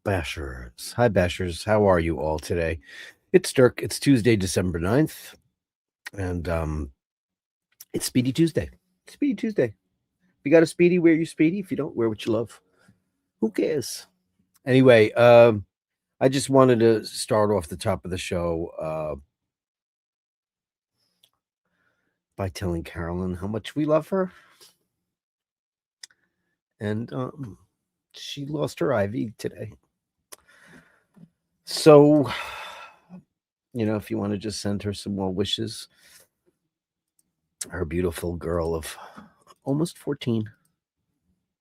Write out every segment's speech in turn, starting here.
Bashers. Hi, Bashers. How are you all today? It's Dirk. It's Tuesday, December 9th, and it's Speedy Tuesday. Speedy Tuesday. If you got a Speedy, wear your Speedy. If you don't, wear what you love. Who cares? Anyway, I just wanted to start off the top of the show by telling Carolyn how much we love her. And she lost her Ivy today. So, if you want to just send her some well wishes, our beautiful girl of almost 14.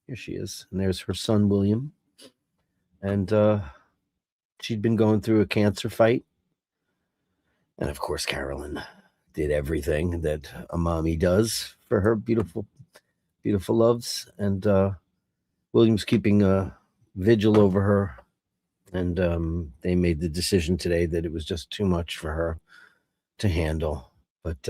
Here she is. And there's her son, William. And she'd been going through a cancer fight. And of course, Carolyn did everything that a mommy does for her beautiful, beautiful loves. And William's keeping a vigil over her. And they made the decision today that it was just too much for her to handle. But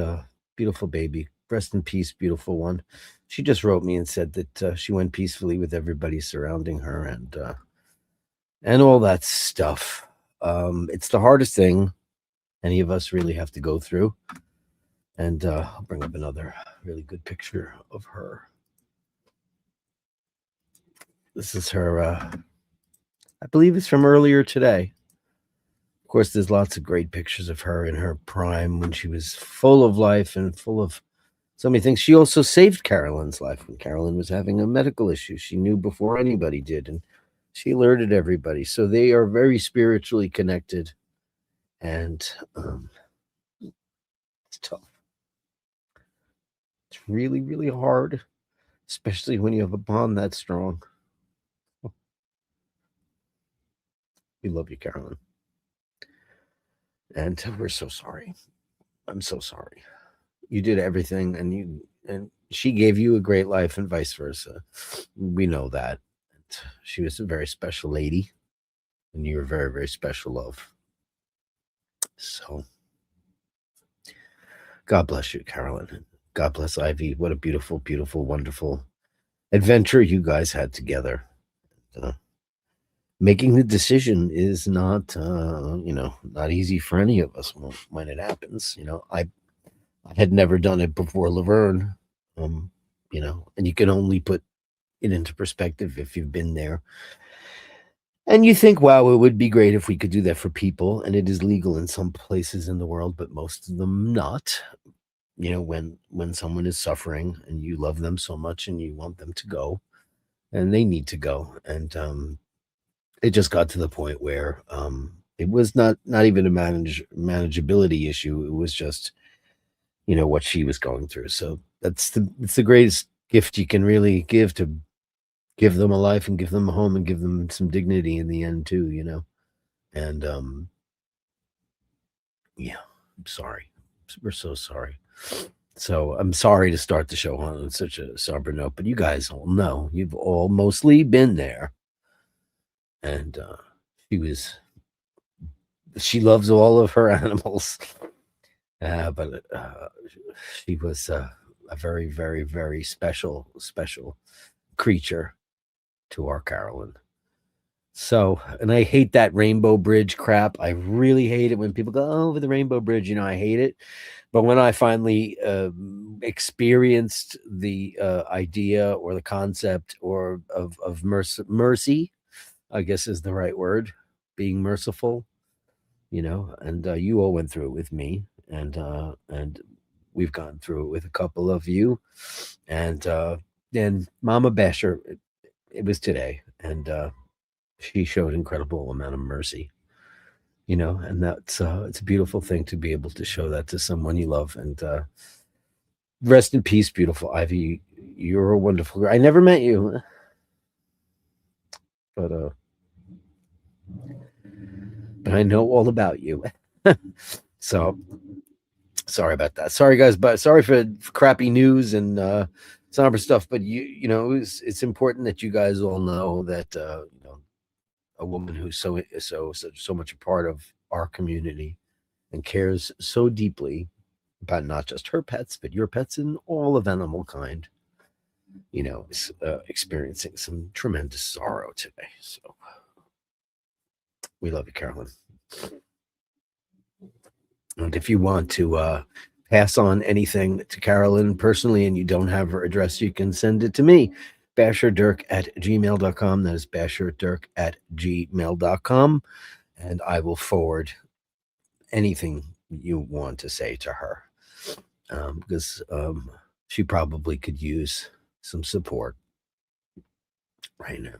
beautiful baby. Rest in peace, beautiful one. She just wrote me and said that she went peacefully with everybody surrounding her and all that stuff. It's the hardest thing any of us really have to go through. And I'll bring up another really good picture of her. This is her, I believe it's from earlier today. Of course, there's lots of great pictures of her in her prime when she was full of life and full of so many things. She also saved Carolyn's life when Carolyn was having a medical issue. She knew before anybody did, and she alerted everybody. So they are very spiritually connected, and it's tough. It's really, really hard, especially when you have a bond that strong. We love you, Carolyn. And we're so sorry. I'm so sorry. You did everything, and she gave you a great life, and vice versa. We know that. She was a very special lady, and you were very, very special, love. So, God bless you, Carolyn. God bless Ivy. What a beautiful, beautiful, wonderful adventure you guys had together. Making the decision is not, not easy for any of us when it happens. I had never done it before Laverne, and you can only put it into perspective if you've been there. And you think, wow, it would be great if we could do that for people, and it is legal in some places in the world, but most of them not. When someone is suffering and you love them so much and you want them to go, and they need to go, and it just got to the point where it was not even a manageability issue. It was just, what she was going through. So it's the greatest gift you can really give, to give them a life and give them a home and give them some dignity in the end too, And yeah, I'm sorry. We're so sorry. So I'm sorry to start the show on such a somber note, but you guys all know, you've all mostly been there. And she loves all of her animals. But she was a very, very, very special creature to our Carolyn. So, and I hate that Rainbow Bridge crap. I really hate it when people go over the Rainbow Bridge. I hate it. But when I finally experienced the idea or the concept or of mercy, I guess is the right word, being merciful, and you all went through it with me, and we've gone through it with a couple of you, and then Mama Basher, it was today, and she showed incredible amount of mercy, and that's it's a beautiful thing to be able to show that to someone you love. And rest in peace, beautiful Ivy. You're a wonderful girl. I never met you, but I know all about you. So sorry about that. Sorry, guys, but sorry for crappy news and somber stuff. But it's important that you guys all know that a woman who's so much a part of our community and cares so deeply about not just her pets, but your pets and all of animal kind. is experiencing some tremendous sorrow today. So we love you, Carolyn. And if you want to pass on anything to Carolyn personally and you don't have her address, you can send it to me, Basherdirk@gmail.com. That is Basherdirk@gmail.com. And I will forward anything you want to say to her, because she probably could use some support right now.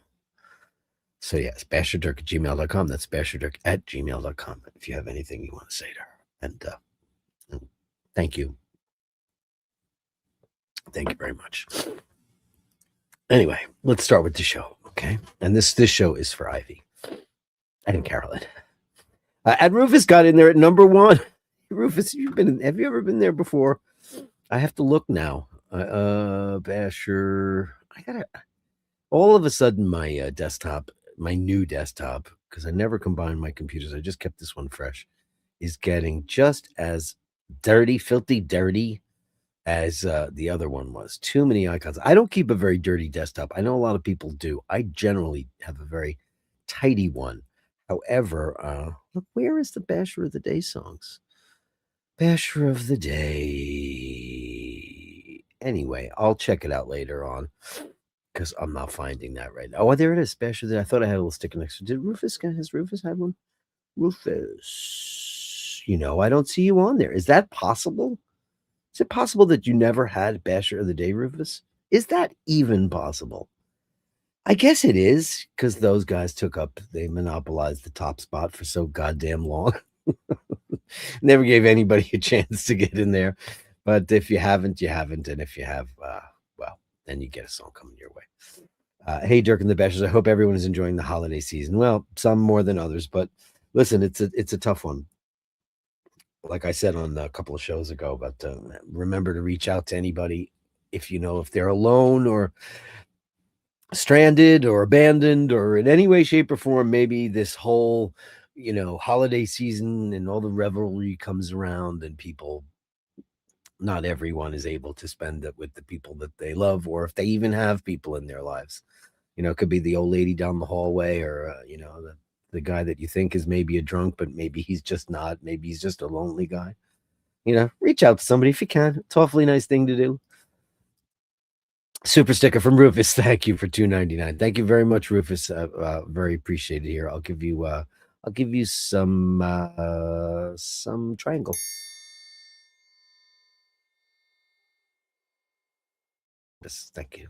So yes, Basherdirk@gmail.com. That's Basherdirk@gmail.com. If you have anything you want to say to her. And thank you. Thank you very much. Anyway, let's start with the show, okay? And this show is for Ivy and Carolyn. And Rufus got in there at number 1. Rufus, have you ever been there before? I have to look now. Basher, all of a sudden my desktop, my new desktop, because I never combined my computers, I just kept this one fresh, is getting just as dirty, filthy dirty as the other one was. Too many icons. I don't keep a very dirty desktop. I know a lot of people do. I generally have a very tidy one. However, look, where is the Basher of the Day songs? Basher of the Day. Anyway, I'll check it out later on because I'm not finding that right now. Oh, there it is. Basher of the Day. I thought I had a little sticker next to it. Has Rufus had one? Rufus, I don't see you on there. Is that possible? Is it possible that you never had Basher of the Day, Rufus? Is that even possible? I guess it is, because those guys they monopolized the top spot for so goddamn long. Never gave anybody a chance to get in there. But if you haven't, you haven't. And if you have, well, then you get a song coming your way. Hey, Dirk and the Bashers, I hope everyone is enjoying the holiday season. Well, some more than others, but listen, it's a tough one. Like I said on a couple of shows ago, but remember to reach out to anybody if they're alone or stranded or abandoned or in any way, shape, or form. Maybe this whole, holiday season and all the revelry comes around and not everyone is able to spend it with the people that they love, or if they even have people in their lives. It could be the old lady down the hallway, or the guy that you think is maybe a drunk, but maybe he's just not. Maybe he's just a lonely guy. Reach out to somebody if you can. It's an awfully nice thing to do. Super sticker from Rufus. Thank you for $2.99. Thank you very much, Rufus. Very appreciated here. I'll give you some triangle. Thank you.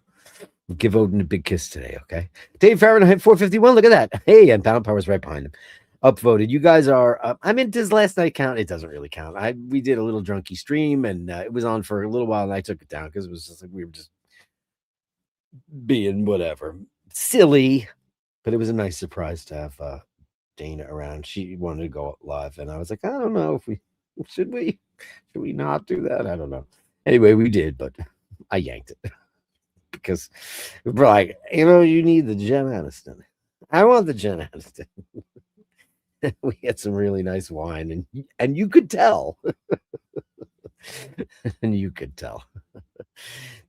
Give Odin a big kiss today, okay? Dave Fahrenheit 451. Look at that. Hey, and Pound Power's right behind him. Upvoted. You guys are. Does last night count? It doesn't really count. We did a little drunky stream, and it was on for a little while, and I took it down because it was just like we were just being whatever silly. But it was a nice surprise to have Dana around. She wanted to go live, and I was like, I don't know if should we not do that? I don't know. Anyway, we did, but I yanked it. Because we're like, you need the Jen Aniston. I want the Jen Aniston. We had some really nice wine, and you could tell. And you could tell.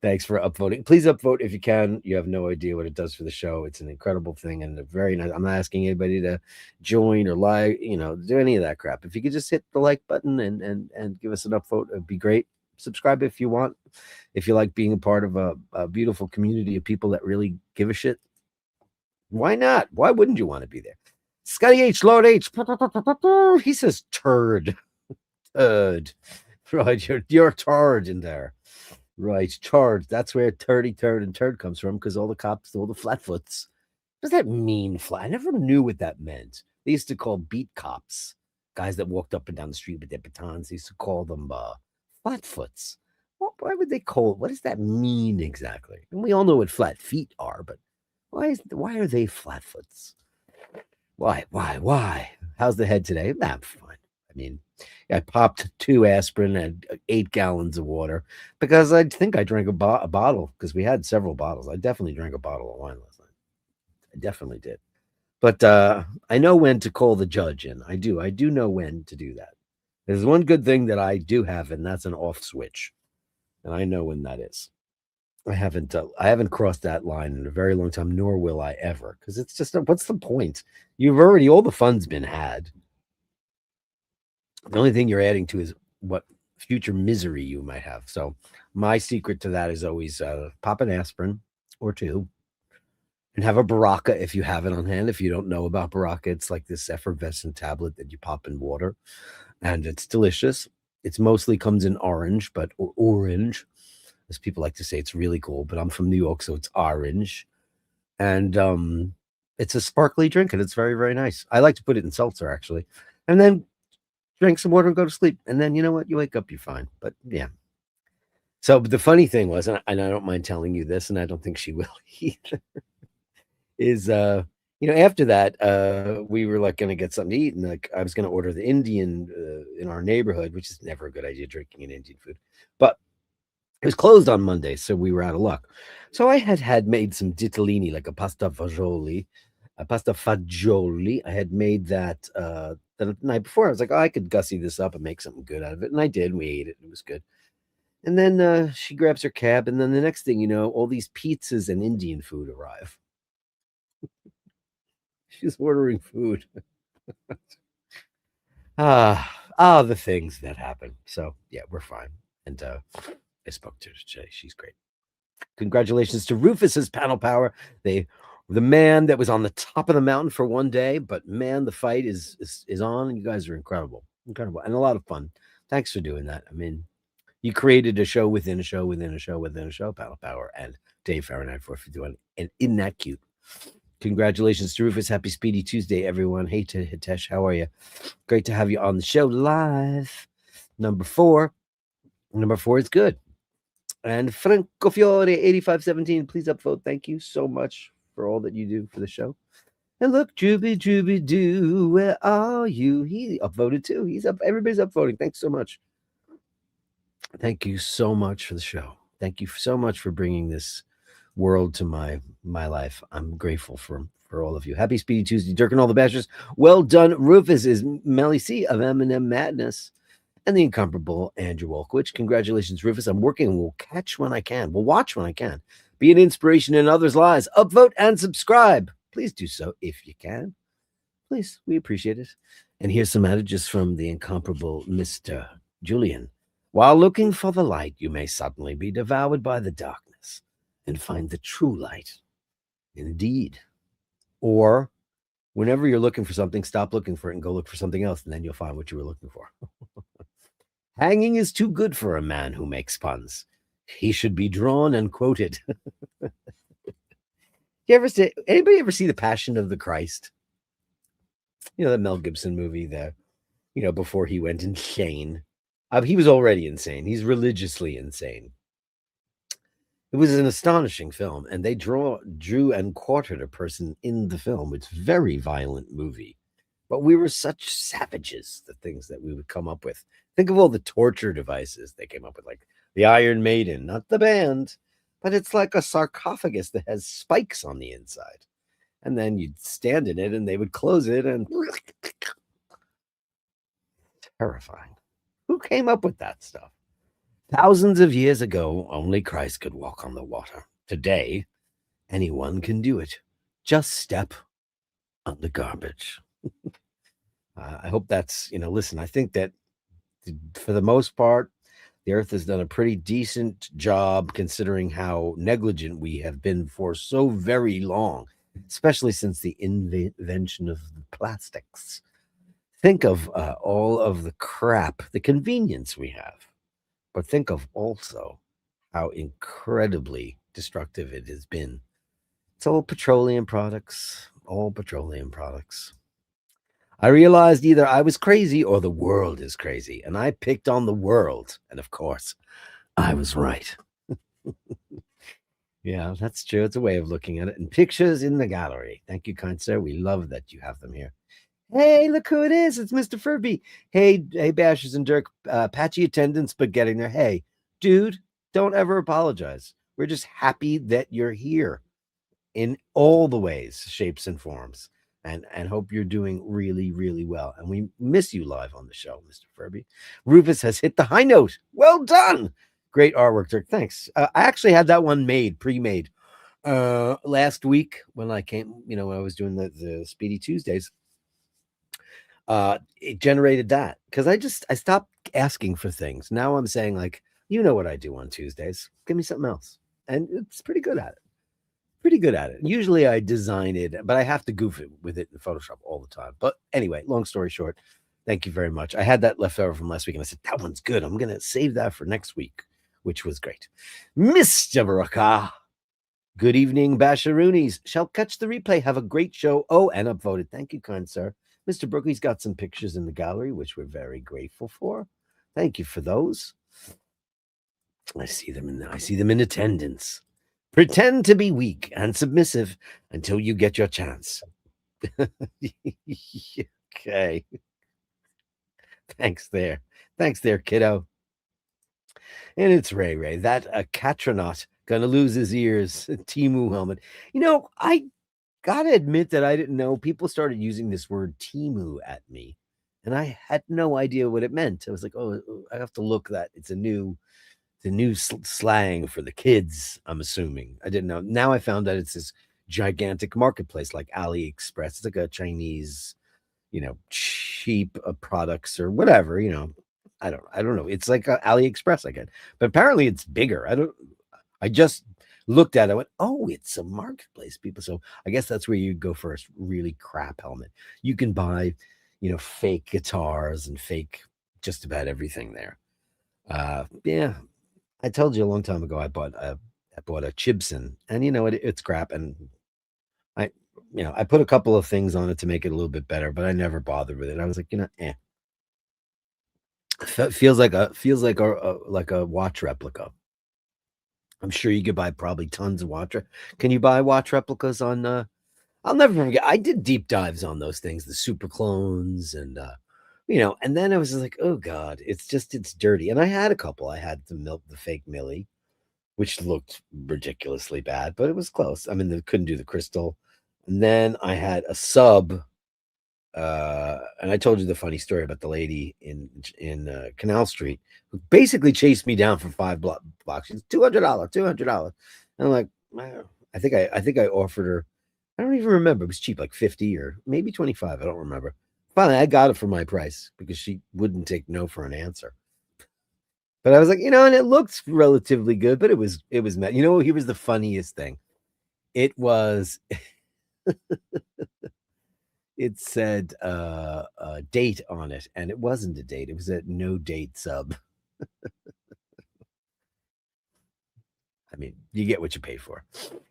Thanks for upvoting. Please upvote if you can. You have no idea what it does for the show. It's an incredible thing and a very nice. I'm not asking anybody to join or like, do any of that crap. If you could just hit the like button and give us an upvote, it'd be great. Subscribe if you want. If you like being a part of a beautiful community of people that really give a shit, why not? Why wouldn't you want to be there? Scotty H, Lord H, he says turd. Turd. Right, you're turd in there. Right, turd. That's where turd and turd comes from, because all the cops, all the flatfoots. What does that mean, flat? I never knew what that meant. They used to call beat cops, guys that walked up and down the street with their batons. They used to call them flatfoots. Why would they call it? What does that mean exactly? And we all know what flat feet are, but why are they flatfoots? Why? How's the head today? I'm fine. I popped 2 aspirin and 8 gallons of water because I think I drank a bottle, because we had several bottles. I definitely drank a bottle of wine last night. I definitely did. But I know when to call the judge in. I do know when to do that. There's one good thing that I do have, and that's an off switch. And I know when that is. I haven't crossed that line in a very long time, nor will I ever, because it's just what's the point? You've already all the fun's been had. The only thing you're adding to is what future misery you might have. So my secret to that is always pop an aspirin or two and have a Baraka if you have it on hand. If you don't know about Baraka, it's like this effervescent tablet that you pop in water, and it's delicious. It's mostly comes in orange, but or orange, as people like to say. It's really cool. But I'm from New York, so it's orange, and it's a sparkly drink, and it's very very nice. I like to put it in seltzer actually, and then drink some water and go to sleep. And then you know what? You wake up, you're fine. But yeah. So the funny thing was, and I don't mind telling you this, and I don't think she will either, is after that, we were like gonna get something to eat, and like I was gonna order the Indian in our neighborhood, which is never a good idea drinking an Indian food. But it was closed on Monday, so we were out of luck. So I had made some ditalini, like a pasta fagioli. I had made that the night before. I was like, oh, I could gussy this up and make something good out of it, and I did. And we ate it. It was good. And then she grabs her cab, and then the next thing you know, all these pizzas and Indian food arrive. She's ordering food. The things that happen. So yeah, we're fine. And I spoke to her today. She's great. Congratulations to Rufus's panel power. The man that was on the top of the mountain for one day, but man, the fight is on, and you guys are incredible, incredible, and a lot of fun. Thanks for doing that. I mean, you created a show within a show within a show within a show, panel power, and Dave Fahrenheit 451, and isn't that cute? Congratulations to Rufus. Happy Speedy Tuesday, everyone. Hey, to Hitesh, how are you? Great to have you on the show live. Number four is good. And Franco Fiore 8517, please upvote. Thank you so much for all that you do for the show. And look, Drooby Doo, where are you? He upvoted too. He's up. Everybody's upvoting. Thanks so much. Thank you so much for the show. Thank you so much for bringing this world to my life. I'm grateful for all of you. Happy Speedy Tuesday, Dirk and all the Bashers. Well done, Rufus is Melly C of M&M Madness. And the incomparable Andrew Wolkowicz. Congratulations, Rufus. I'm working and we'll catch when I can. We'll watch when I can. Be an inspiration in others' lives. Upvote and subscribe. Please do so if you can. Please, we appreciate it. And here's some adages from the incomparable Mr. Julian. While looking for the light, you may suddenly be devoured by the darkness and find the true light. Indeed. Or whenever you're looking for something, stop looking for it and go look for something else, and then you'll find what you were looking for. Hanging is too good for a man who makes puns. He should be drawn and quoted. Anybody ever see The Passion of the Christ? You know, the Mel Gibson movie there, before he went insane. He was already insane. He's religiously insane. It was an astonishing film, and they drew and quartered a person in the film. It's a very violent movie. But we were such savages, the things that we would come up with. Think of all the torture devices they came up with, like the Iron Maiden, not the band, but it's like a sarcophagus that has spikes on the inside. And then you'd stand in it and they would close it and terrifying. Who came up with that stuff? Thousands of years ago, only Christ could walk on the water. Today, anyone can do it. Just step on the garbage. I hope that's, listen, I think that for the most part, the earth has done a pretty decent job considering how negligent we have been for so very long, especially since the invention of the plastics. Think of all of the crap, the convenience we have, but think of also how incredibly destructive it has been. It's all petroleum products, I realized either I was crazy or the world is crazy, and I picked on the world. And of course, I was right. Yeah, that's true. It's a way of looking at it. And pictures in the gallery. Thank you, kind sir. We love that you have them here. Hey, look who it is. It's Mr. Furby. Hey, Bashers and Dirk. Patchy attendance, but getting there. Hey, dude, don't ever apologize. We're just happy that you're here in all the ways, shapes, and forms. And hope you're doing really, really well. And we miss you live on the show, Mr. Furby. Rufus has hit the high note. Well done. Great artwork, Dirk. Thanks. I actually had that one pre-made last week when I came, when I was doing the Speedy Tuesdays. It generated that because I stopped asking for things. Now I'm saying, like, what I do on Tuesdays. Give me something else. And it's pretty good at it. Pretty good at it. Usually I design it, but I have to goof it with it in Photoshop all the time. But anyway, long story short, thank you very much. I had that left over from last week and I said, that one's good. I'm going to save that for next week, which was great. Mr. Baraka. Good evening, Basharoonies. Shall catch the replay. Have a great show. Oh, and upvoted. Thank you, kind sir. Mr. Brookley's got some pictures in the gallery, which we're very grateful for. Thank you for those. I see them in attendance. Pretend to be weak and submissive until you get your chance. Okay. Thanks there, kiddo. And it's Ray. That a Catronaut gonna lose his ears. Timu helmet. I gotta admit that I didn't know. People started using this word Timu at me, and I had no idea what it meant. I was like, oh, I have to look that. It's the new slang for the kids, I'm assuming. I didn't know. Now I found out it's this gigantic marketplace like AliExpress. It's like a Chinese, cheap products or whatever, I don't know. It's like AliExpress, I get. But apparently it's bigger. I just looked at it. I went, oh, it's a marketplace, people. So I guess that's where you go first. Really crap helmet. You can buy, fake guitars and fake just about everything there. Yeah. I told you a long time ago I bought a Chibson, and it's crap. And I put a couple of things on it to make it a little bit better, but I never bothered with it. I was like, feels like a watch replica. I'm sure you could buy probably tons of watch. Can you buy watch replicas on? I'll never forget. I did deep dives on those things, the super clones, and and then I was like, oh God, it's dirty. And I had a couple. I had the fake Millie, which looked ridiculously bad, but it was close. I mean, they couldn't do the crystal. And then I had a sub, and I told you the funny story about the lady in Canal Street who basically chased me down for 5 blocks. She's $200. And I'm like, I think I offered her. I don't even remember. It was cheap, like 50 or maybe 25. I don't remember. Finally, I got it for my price because she wouldn't take no for an answer. But I was like, and it looked relatively good, but it was here was the funniest thing. It was, it said a date on it, and it wasn't a date. It was a no date sub. I mean, you get what you pay for.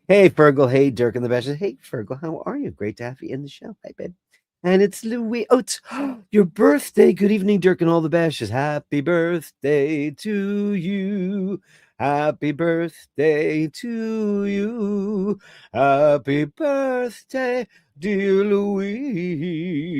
Hey, Fergal. Hey, Dirk and the Bashers. Hey, Fergal, how are you? Great to have you in the show. Hi, babe. And it's Louis. Oh, it's your birthday. Good evening, Dirk and all the Bashers. Happy birthday to you. Happy birthday to you. Happy birthday, dear Louise.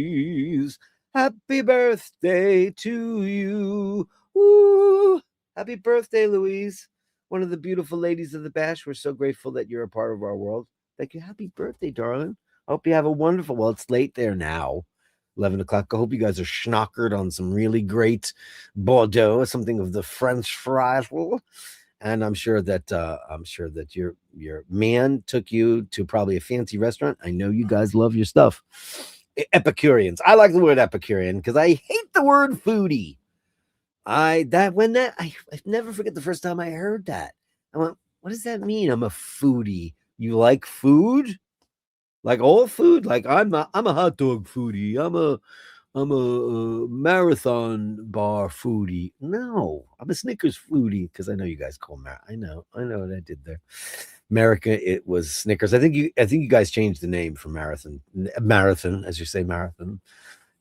Happy birthday to you. Woo. Happy birthday, Louise. One of the beautiful ladies of the Bash. We're so grateful that you're a part of our world. Thank you. Happy birthday, darling. I hope you have a wonderful, well, it's late there now, 11 o'clock. I hope you guys are schnockered on some really great Bordeaux, something of the French fries. And I'm sure that your man took you to probably a fancy restaurant. I know you guys love your stuff. Epicureans. I like the word Epicurean because I hate the word foodie. I never forget the first time I heard that. I went, what does that mean? I'm a foodie. You like food? Like all food? Like I'm a hot dog foodie. I'm a marathon bar foodie. No, I'm a Snickers foodie because I know you guys call I know what I did there. America, it was Snickers. I think you guys changed the name from marathon, as you say, marathon,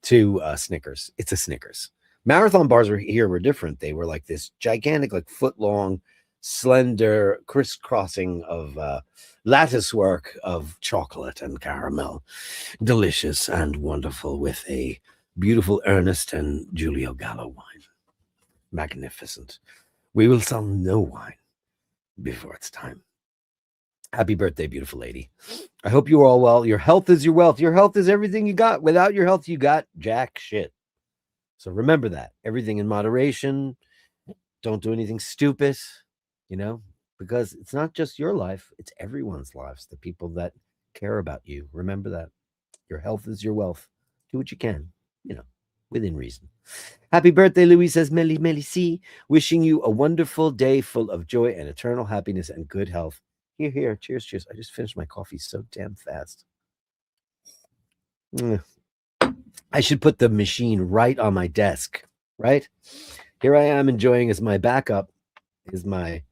to Snickers. It's a Snickers. Marathon bars were different. They were like this gigantic, like foot long, slender crisscrossing of lattice work of chocolate and caramel, delicious and wonderful, with a beautiful Ernest and Giulio Gallo wine. Magnificent. We will sell no wine before it's time. Happy birthday, beautiful lady. I hope you are all well. Your health is your wealth. Your health is everything you got. Without your health, you got jack shit. So remember that. Everything in moderation. Don't do anything stupid, you know, because it's not just your life, it's everyone's lives, the people that care about you. Remember that. Your health is your wealth. Do what you can, you know, within reason. Happy birthday, Louise, says Melly Melly C. Wishing you a wonderful day full of joy and eternal happiness and good health. Here, here. Cheers, cheers. I just finished my coffee so damn fast. I should put the machine right on my desk, right? Here I am enjoying as my backup is my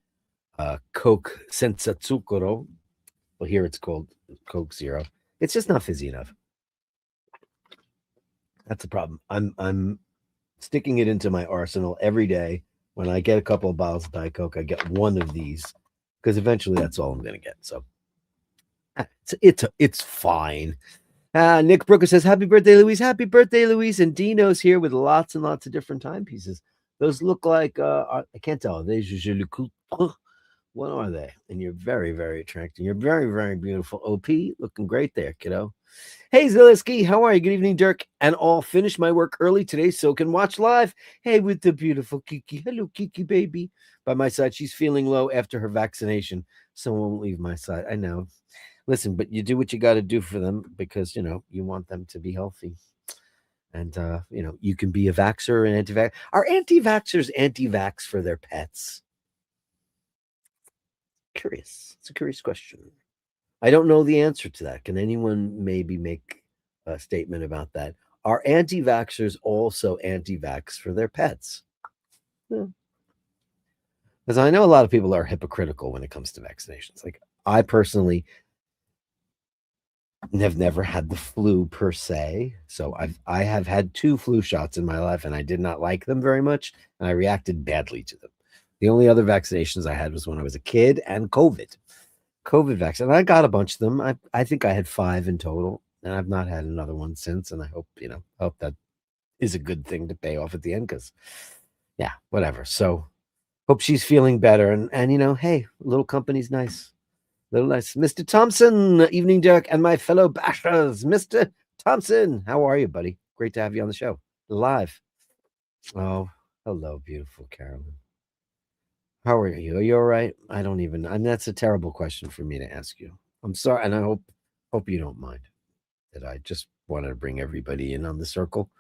Coke Senza Zucchero. Well, here it's called Coke Zero. It's just not fizzy enough. That's the problem. I'm sticking it into my arsenal every day. When I get a couple of bottles of Diet Coke, I get one of these because eventually that's all I'm going to get. So it's fine. Nick Brooker says, "Happy birthday, Louise! Happy birthday, Louise!" And Dino's here with lots and lots of different timepieces. Those look like I can't tell. What are they? And you're very, very attractive. You're very, very beautiful. OP, looking great there, kiddo. Hey, Zeliski, how are you? Good evening, Dirk. And all finished my work early today so can watch live. Hey, with the beautiful Kiki. Hello, Kiki, baby. By my side, she's feeling low after her vaccination. Someone won't leave my side. I know. Listen, but you do what you got to do for them because, you know, you want them to be healthy. And, you know, you can be a vaxxer or an anti-vax. Are anti-vaxxers anti-vax for their pets? Curious. It's a curious question. I don't know the answer to that. Can anyone maybe make a statement about that? Are anti-vaxxers also anti-vax for their pets? Because I know a lot of people are hypocritical when it comes to vaccinations. Like I personally have never had the flu per se. So I have had 2 flu shots in my life and I did not like them very much and I reacted badly to them. The only other vaccinations I had was when I was a kid and COVID vaccine. I got a bunch of them. I think I had 5 in total, and I've not had another one since. And I hope, you know, hope that is a good thing to pay off at the end because, yeah, whatever. So hope she's feeling better. And you know, hey, little company's nice. Little nice. Mr. Thompson, evening, Dirk, and my fellow bashers. Mr. Thompson, how are you, buddy? Great to have you on the show. Live. Oh, hello, beautiful Carolyn. How are you? Are you all right? I don't even. I mean, that's a terrible question for me to ask you. I'm sorry, and I hope you don't mind that I just wanted to bring everybody in on the circle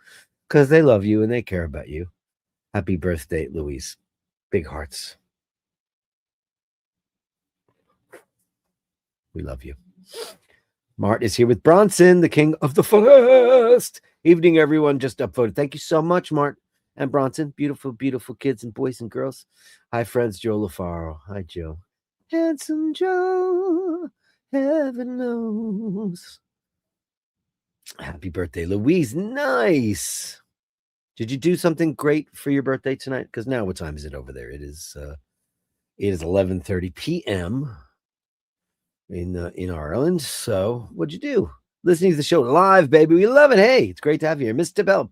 because they love you and they care about you. Happy birthday, Louise. Big hearts. We love you. Mart is here with Bronson, the king of the forest. Evening, everyone. Just upvoted. Thank you so much, Mart and Bronson. Beautiful, beautiful kids and boys and girls. Hi, friends. Joe LaFaro. Hi, Joe. Handsome Joe. Heaven knows. Happy birthday, Louise. Nice. Did you do something great for your birthday tonight? Because now, what time is it over there? It is 11:30 p.m. in Ireland. So, what'd you do? Listening to the show live, baby. We love it. Hey, it's great to have you here, Mr. Bell.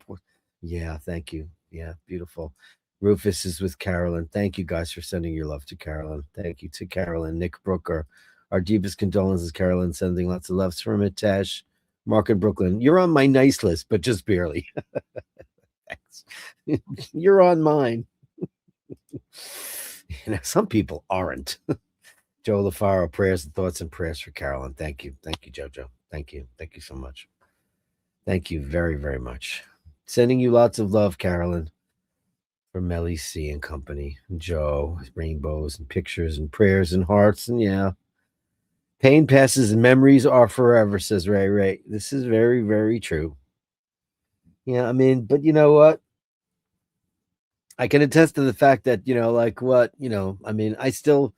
Yeah, thank you. Yeah, beautiful. Rufus is with Carolyn. Thank you guys for sending your love to Carolyn. Thank you to Carolyn. Nick Brooker. Our deepest condolences, Carolyn. Sending lots of loves from it. Tash, Mark in Brooklyn. You're on my nice list, but just barely. Thanks. You're on mine. You know, some people aren't. Joe LaFaro, prayers and thoughts and prayers for Carolyn. Thank you. Thank you, Jojo. Thank you. Thank you so much. Thank you very, very much. Sending you lots of love, Carolyn, from Melly C and company. And Joe, rainbows and pictures and prayers and hearts. And yeah, pain passes and memories are forever, says Ray Ray. This is very, very true. Yeah, I mean, but you know what? I can attest to the fact that, you know, like what, you know, I mean, I still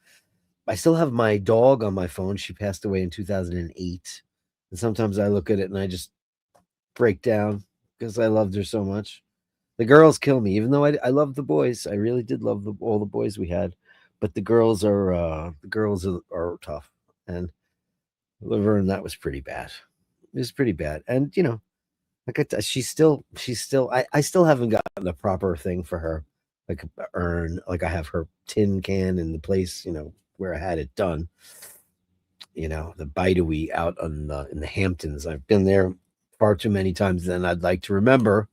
have my dog on my phone. She passed away in 2008. And sometimes I look at it and I just break down because I loved her so much. The girls kill me, even though I love the boys. I really did love all the boys we had, but the girls are tough. And Laverne, that was pretty bad. It was pretty bad. And you know, like she's still. I still haven't gotten a proper thing for her, like a urn. Like I have her tin can in the place, you know, where I had it done. You know, the Bideawee out in the Hamptons. I've been there far too many times than I'd like to remember.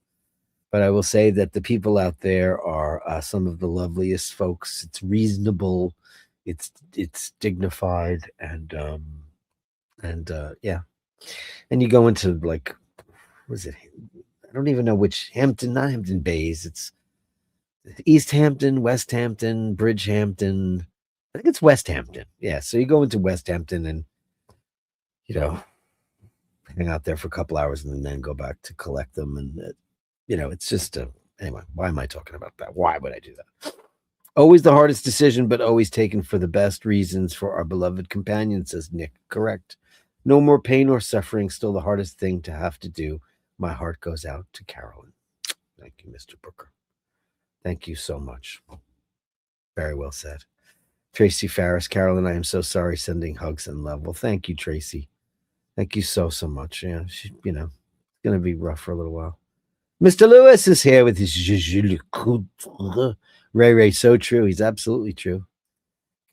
But I will say that the people out there are some of the loveliest folks. It's reasonable, it's dignified, and yeah. And you go into like, what is it? I don't even know which Hampton, not Hampton Bays. It's East Hampton, West Hampton, Bridgehampton. I think it's West Hampton. Yeah. So you go into West Hampton and, you know, hang out there for a couple hours and then go back to collect them. And, it's just anyway, why am I talking about that? Why would I do that? Always the hardest decision, but always taken for the best reasons for our beloved companion, says Nick. Correct. No more pain or suffering. Still the hardest thing to have to do. My heart goes out to Carolyn. Thank you, Mr. Booker. Thank you so much. Very well said. Tracy Farris, Carolyn, I am so sorry, sending hugs and love. Well, thank you, Tracy. Thank you so much. Yeah, it's going to be rough for a little while. Mr. Lewis is here with his Ray, so true. He's absolutely true.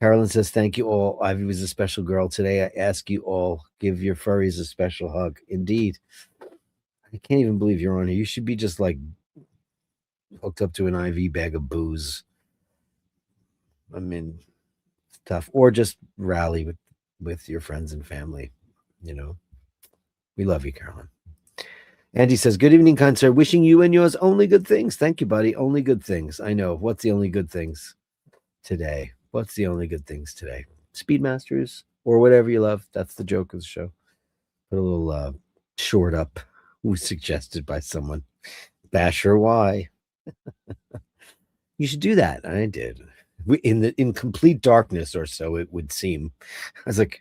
Carolyn says, thank you all. Ivy was a special girl today. I ask you all, give your furries a special hug. Indeed. I can't even believe you're on here. You should be just like hooked up to an IV bag of booze. I mean, it's tough. Or just rally with your friends and family. We love you, Carolyn. Andy says, good evening, kind sir. Wishing you and yours only good things. Thank you, buddy. Only good things. I know. What's the only good things today? What's the only good things today? Speedmasters or whatever you love. That's the joke of the show. Put a little short up was suggested by someone. Basher, why? You should do that. I did. In complete darkness or so, it would seem. I was like,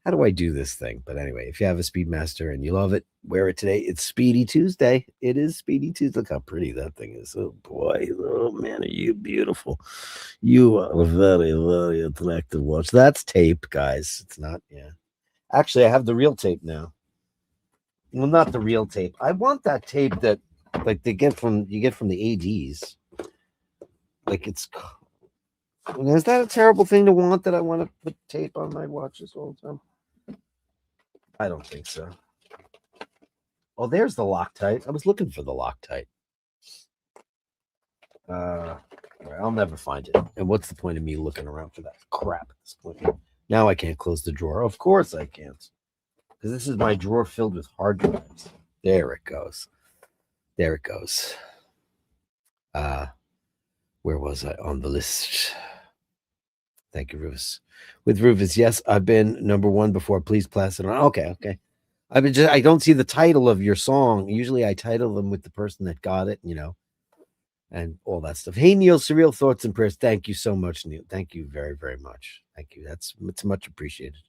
how do I do this thing? But anyway, if you have a Speedmaster and you love it, wear it today. It's Speedy Tuesday. It is Speedy Tuesday. Look how pretty that thing is. Oh, boy. Oh, man, are you beautiful. You are very, very attractive watch. That's tape, guys. It's not, yeah. Actually, I have the real tape now. Well, not the real tape. I want that tape that, like, you get from the ADs. Like, is that a terrible thing to want, that I want to put tape on my watches all the time? I don't think so. Oh, there's the Loctite. I was looking for the Loctite. I'll never find it. And what's the point of me looking around for that crap at this point? Now I can't close the drawer. Of course I can't. Because this is my drawer filled with hard drives. There it goes. There it goes. Where was I on the list? Thank you, Rufus. With Rufus, yes, I've been number one before. Please pass it on. Okay. I don't see the title of your song. Usually I title them with the person that got it, and all that stuff. Hey, Neil, surreal thoughts and prayers. Thank you so much, Neil. Thank you very, very much. Thank you. It's much appreciated.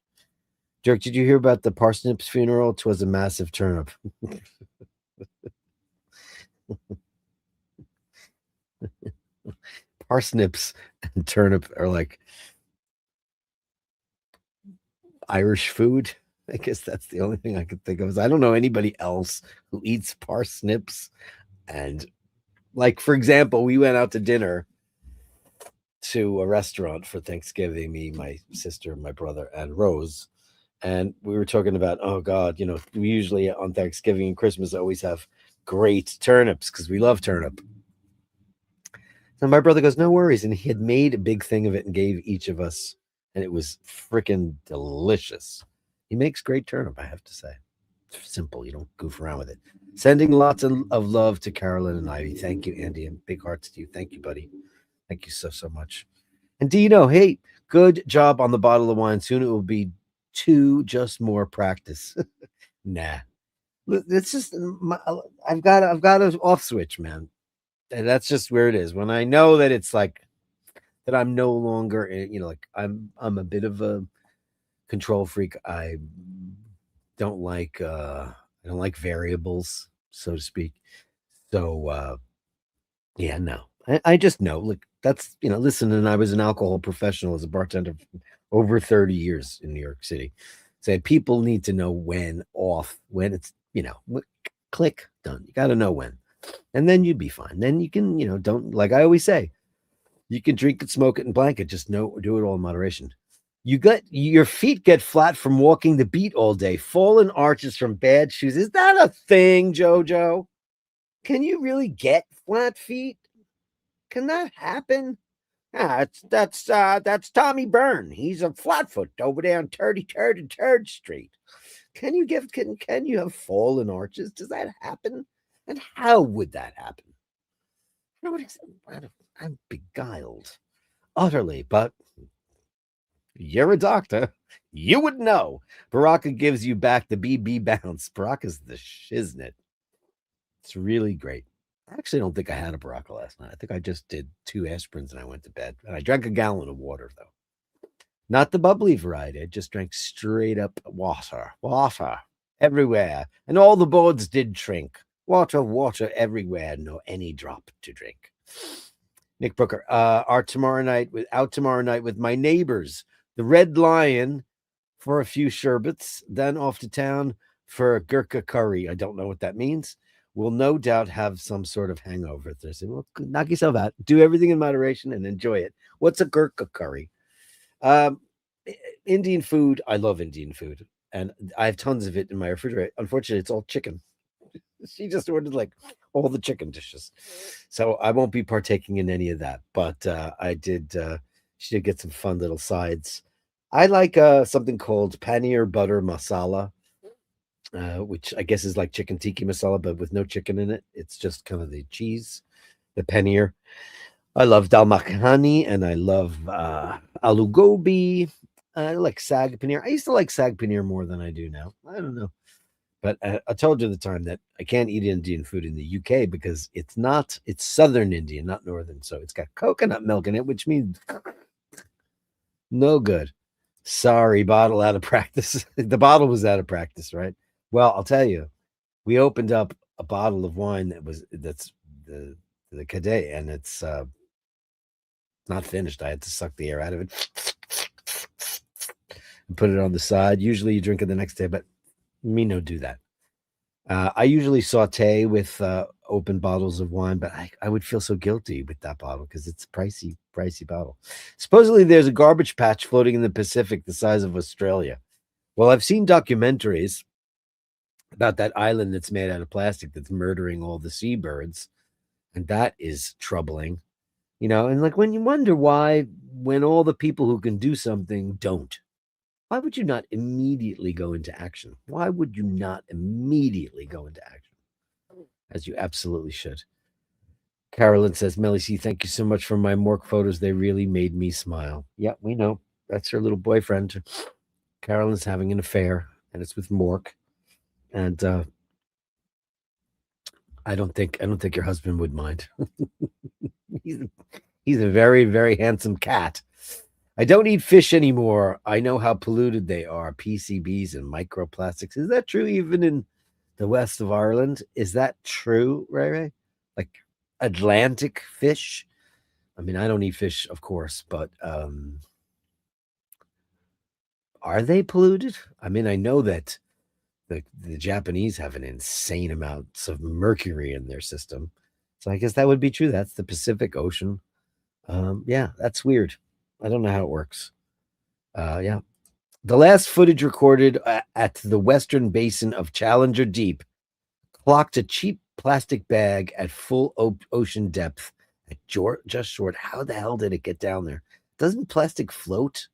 Dirk, did you hear about the Parsnips funeral? 'Twas a massive turnip. Parsnips and turnip are like Irish food. I guess that's the only thing I could think of. I don't know anybody else who eats parsnips. And like, for example, we went out to dinner to a restaurant for Thanksgiving, me, my sister, my brother, and Rose. And we were talking about, oh God, we usually on Thanksgiving and Christmas always have great turnips because we love turnip. And my brother goes, no worries. And he had made a big thing of it and gave each of us, and it was freaking delicious. He makes great turnip, I have to say. It's simple. You don't goof around with it. Sending lots of love to Carolyn and Ivy. Thank you, Andy, and big hearts to you. Thank you, buddy. Thank you so much. And Dino, hey, good job on the bottle of wine. Soon it will be 2, just more practice. Nah. It's just, I've got an off switch, man. And that's just where it is. When I know that it's like that, I'm no longer, like I'm a bit of a control freak. I don't like variables, so to speak. So yeah, no. I just know. Look, that's listen, and I was an alcohol professional as a bartender for over 30 years in New York City. So people need to know when it's click, done. You got to know when. And then you'd be fine. Then you can, don't, like I always say, you can drink it, smoke it, and blank it. Just do it all in moderation. Your feet get flat from walking the beat all day. Fallen arches from bad shoes. Is that a thing, Jojo? Can you really get flat feet? Can that happen? Ah, that's Tommy Byrne. He's a flatfoot over there on 33rd and 3rd Street. Can you have fallen arches? Does that happen? And how would that happen? I'm beguiled utterly, but you're a doctor. You would know. Baraka gives you back the BB bounce. Baraka's the shiznit. It's really great. I actually don't think I had a Baraka last night. I think I just did 2 aspirins and I went to bed. And I drank a gallon of water, though. Not the bubbly variety. I just drank straight up water. Water everywhere. And all the boards did shrink. Water everywhere. No any drop to drink. Nick Brooker, out tomorrow night with my neighbors, the Red Lion, for a few sherbets, then off to town for a Gurkha curry. I don't know what that means. We'll no doubt have some sort of hangover Thursday. Well, knock yourself out. Do everything in moderation and enjoy it. What's a Gurkha curry? Indian food. I love Indian food, and I have tons of it in my refrigerator. Unfortunately, it's all chicken. She just ordered like all the chicken dishes, so I won't be partaking in any of that. But I did. She did get some fun little sides. I like something called paneer butter masala, which I guess is like chicken tikka masala, but with no chicken in it. It's just kind of the cheese, the paneer. I love dal makhani and I love aloo gobi. I like sag paneer. I used to like sag paneer more than I do now. I don't know. But I told you the time that I can't eat Indian food in the UK because it's Southern Indian, not Northern. So it's got coconut milk in it, which means no good. Sorry, bottle out of practice. The bottle was out of practice, right? Well, I'll tell you, we opened up a bottle of wine that's the Cadet, and it's not finished. I had to suck the air out of it and put it on the side. Usually you drink it the next day, but me no do that. I usually saute with open bottles of wine, but I would feel so guilty with that bottle because it's a pricey bottle. Supposedly there's a garbage patch floating in the Pacific the size of Australia. Well, I've seen documentaries about that island that's made out of plastic that's murdering all the seabirds, and that is troubling. And like when you wonder why, when all the people who can do something don't, why would you not immediately go into action? Why would you not immediately go into action? As you absolutely should. Carolyn says, Melly C, thank you so much for my Mork photos. They really made me smile. Yeah, we know. That's her little boyfriend. Carolyn's having an affair, and it's with Mork. And I don't think your husband would mind. He's a very, very handsome cat. I don't eat fish anymore. I know how polluted they are. PCBs and microplastics. Is that true even in the west of Ireland? Is that true, Ray Ray? Like Atlantic fish? I mean, I don't eat fish, of course, but are they polluted? I mean, I know that the Japanese have an insane amounts of mercury in their system. So I guess that would be true. That's the Pacific Ocean. Yeah, that's weird. I don't know how it works. Yeah. The last footage recorded at the western basin of Challenger Deep clocked a cheap plastic bag at full ocean depth at just short. How the hell did it get down there? Doesn't plastic float?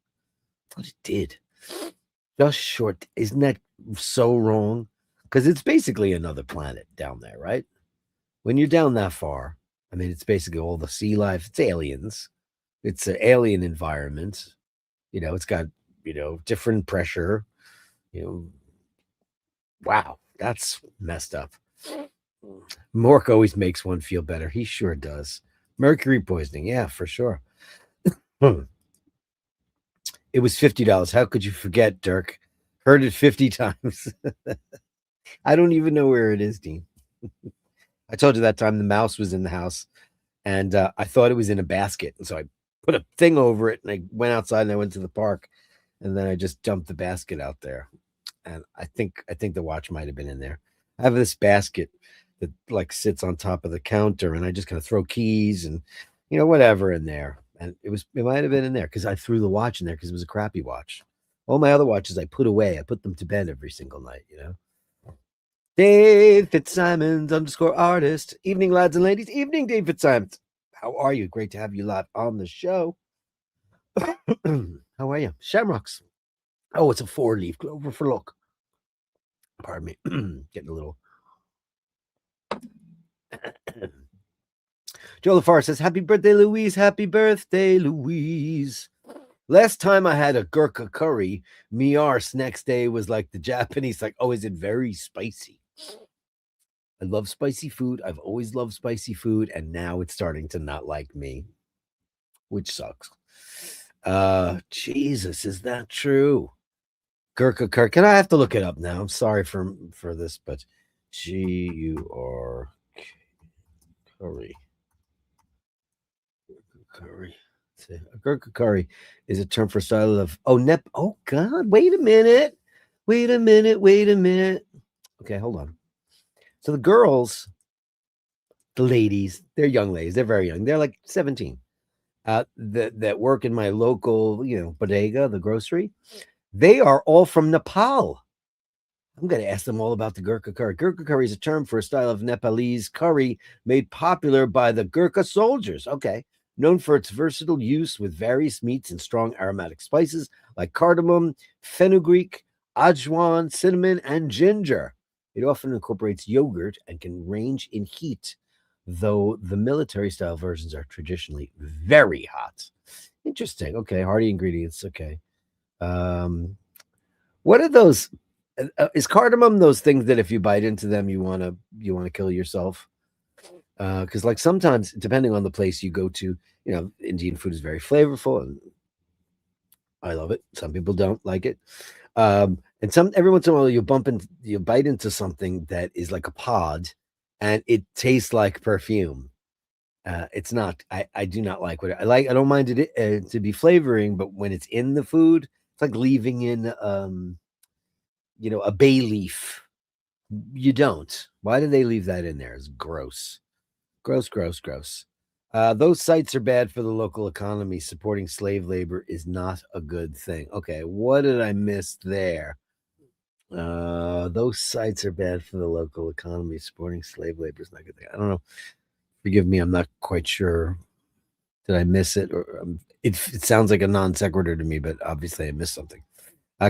I thought it did. Just short. Isn't that so wrong? Because it's basically another planet down there, right? When you're down that far, I mean, it's basically all the sea life. It's aliens. It's an alien environment. It's got, different pressure. Wow, that's messed up. Mork always makes one feel better. He sure does. Mercury poisoning. Yeah, for sure. It was $50. How could you forget, Dirk? Heard it 50 times. I don't even know where it is, Dean. I told you that time the mouse was in the house, and I thought it was in a basket. And so I put a thing over it, and I went outside and I went to the park, and then I just dumped the basket out there. And I think the watch might have been in there. I have this basket that like sits on top of the counter, and I just kind of throw keys and whatever in there. And it might have been in there because I threw the watch in there because it was a crappy watch. All my other watches I put away. I put them to bed every single night. Dave Fitzsimons _artist. Evening, lads and ladies. Evening, Dave Fitzsimons. How are you? Great to have you live on the show. How are you? Shamrocks. Oh, it's a 4-leaf clover for luck. Pardon me. Getting a little. Joe LaFar says, Happy birthday, Louise. Happy birthday, Louise. Last time I had a Gurkha curry, me arse next day was like the Japanese, like, oh, is it very spicy? I love spicy food. I've always loved spicy food, and now it's starting to not like me, which sucks. Jesus, is that true? Gurkha curry. Can I have to look it up now? I'm sorry for this, but Gurk curry. Curry. A Gurkha curry is a term for style of oh god, wait a minute. Okay, hold on. So the girls, the ladies, they're young ladies, they're very young. They're like 17. That work in my local, bodega, the grocery. They are all from Nepal. I'm going to ask them all about the Gurkha curry. Gurkha curry is a term for a style of Nepalese curry made popular by the Gurkha soldiers. Okay. Known for its versatile use with various meats and strong aromatic spices like cardamom, fenugreek, ajwan, cinnamon, and ginger. It often incorporates yogurt and can range in heat, though the military style versions are traditionally very hot. Interesting. Okay. Hearty ingredients. Okay. What are those? Is cardamom those things that if you bite into them, you want to kill yourself? Because like sometimes, depending on the place you go to, Indian food is very flavorful, and I love it. Some people don't like it, and every once in a while you bite into something that is like a pod, and it tastes like perfume. It's not. I do not like what I like. I don't mind it to be flavoring, but when it's in the food, it's like leaving in a bay leaf. You don't. Why do they leave that in there? It's gross. Gross, gross, gross. Those sites are bad for the local economy. Supporting slave labor is not a good thing. Okay, what did I miss there? Those sites are bad for the local economy. Supporting slave labor is not a good thing. I don't know. Forgive me, I'm not quite sure. Did I miss it? Or it sounds like a non sequitur to me, but obviously I missed something.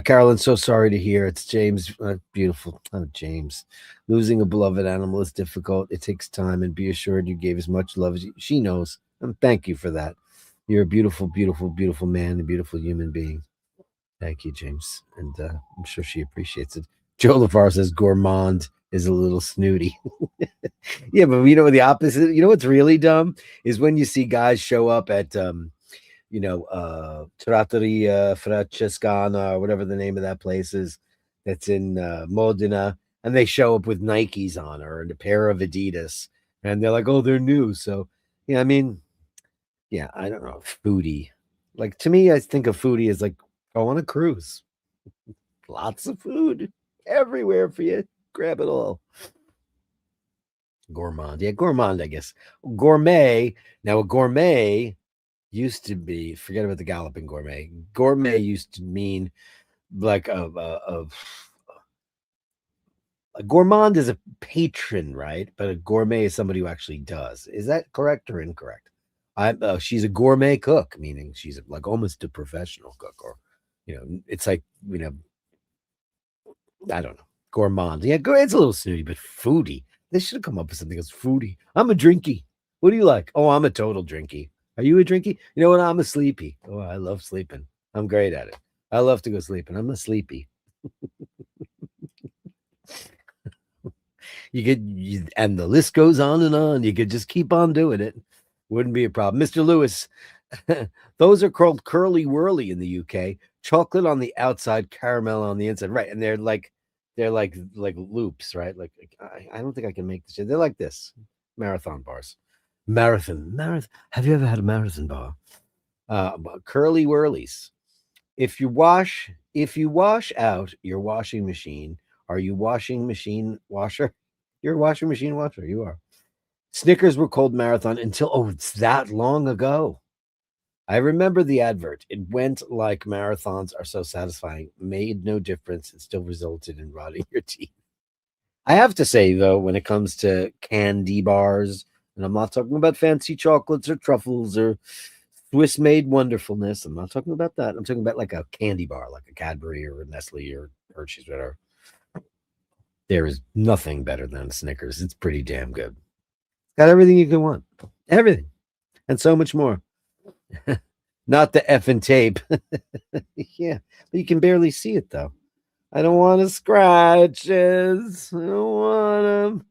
Carolyn, so sorry to hear. It's James. Beautiful. Oh, James. Losing a beloved animal is difficult. It takes time, and be assured you gave as much love as she knows. And thank you for that. You're a beautiful, beautiful, beautiful man, a beautiful human being. Thank you, James. And I'm sure she appreciates it. Joe LaFar says gourmand is a little snooty. Yeah, but the opposite. You know what's really dumb is when you see guys show up at Trattoria Francescana or whatever the name of that place is that's in Modena, and they show up with Nikes on or a pair of Adidas, and they're like, oh, they're new. So, yeah, I mean, yeah, I don't know. Foodie. Like, to me, I think of foodie as like, go on a cruise. Lots of food everywhere for you. Grab it all. Gourmand. Yeah, gourmand, I guess. Gourmet. Now, a gourmet used to be, forget about the galloping gourmet. Gourmet used to mean like a gourmand is a patron, right? But a gourmet is somebody who actually does. Is that correct or incorrect? She's a gourmet cook, meaning she's like almost a professional cook, or it's like I don't know, gourmand. Yeah, it's a little snooty, but foodie. They should have come up with something else. Foodie. I'm a drinky. What do you like? Oh, I'm a total drinky. Are you a drinky? You know what? I'm a sleepy. Oh, I love sleeping. I'm great at it. I love to go sleeping. I'm a sleepy. And the list goes on and on. You could just keep on doing it. Wouldn't be a problem. Mr. Lewis, those are called curly whirly in the UK. Chocolate on the outside, caramel on the inside. Right. And they're like loops, right? Like I don't think I can make this. They're like this. Marathon bars. Marathon. Have you ever had a marathon bar? Curly whirlies. If you wash out your washing machine, are you washing machine washer? You're a washing machine washer. You are. Snickers were called marathon until it's that long ago. I remember the advert. It went like marathons are so satisfying. Made no difference. It still resulted in rotting your teeth. I have to say, though, when it comes to candy bars, and I'm not talking about fancy chocolates or truffles or Swiss made wonderfulness. I'm not talking about that. I'm talking about like a candy bar, like a Cadbury or a Nestle or Hershey's, whatever. There is nothing better than Snickers. It's pretty damn good. Got everything you can want. Everything. And so much more. Not the effing tape. Yeah. But you can barely see it though. I don't want to scratches. I don't want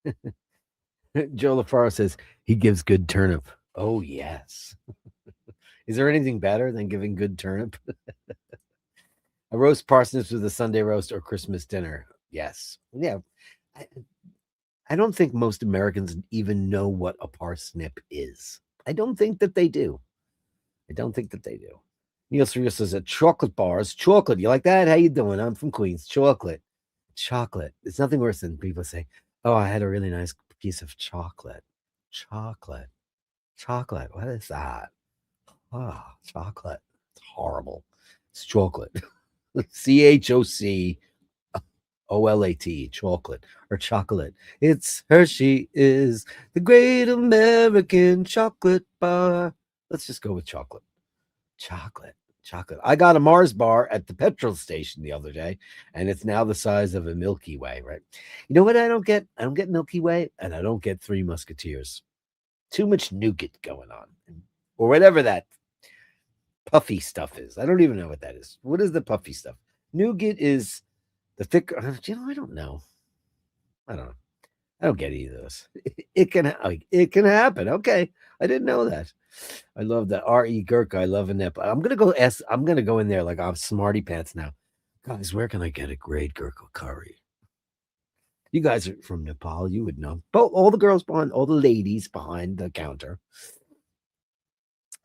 them. Joe LaFaro says he gives good turnip. Oh, yes. Is there anything better than giving good turnip? A roast parsnips with a Sunday roast or Christmas dinner. Yes. Yeah. I, I don't think most Americans even know what a parsnip is. I don't think that they do. I don't think that they do. Neil Surreal says that chocolate bars, chocolate. You like that? How you doing? I'm from Queens. Chocolate. Chocolate. It's nothing worse than people say, oh, I had a really nice piece of chocolate. Chocolate. Chocolate. What is that? Ah, chocolate. It's horrible. It's chocolate. CHOCOLAT, chocolate or chocolate. It's Hershey is the great American chocolate bar. Let's just go with chocolate. Chocolate. Chocolate. I got a Mars bar at the petrol station the other day, and it's now the size of a Milky Way, right? You know what I don't get? I don't get Milky Way, and I don't get Three Musketeers. Too much nougat going on. Or whatever that puffy stuff is. I don't even know what that is. What is the puffy stuff? Nougat is the thick. I don't know. I don't know. I don't get either of those. It can happen. Okay, I didn't know that. I love that R.E. Gurkha. I love a nip. I'm gonna go ask. I'm gonna go in there like I'm smarty pants now, guys. Where can I get a great Gurkha curry? You guys are from Nepal. You would know. But all the girls behind, all the ladies behind the counter,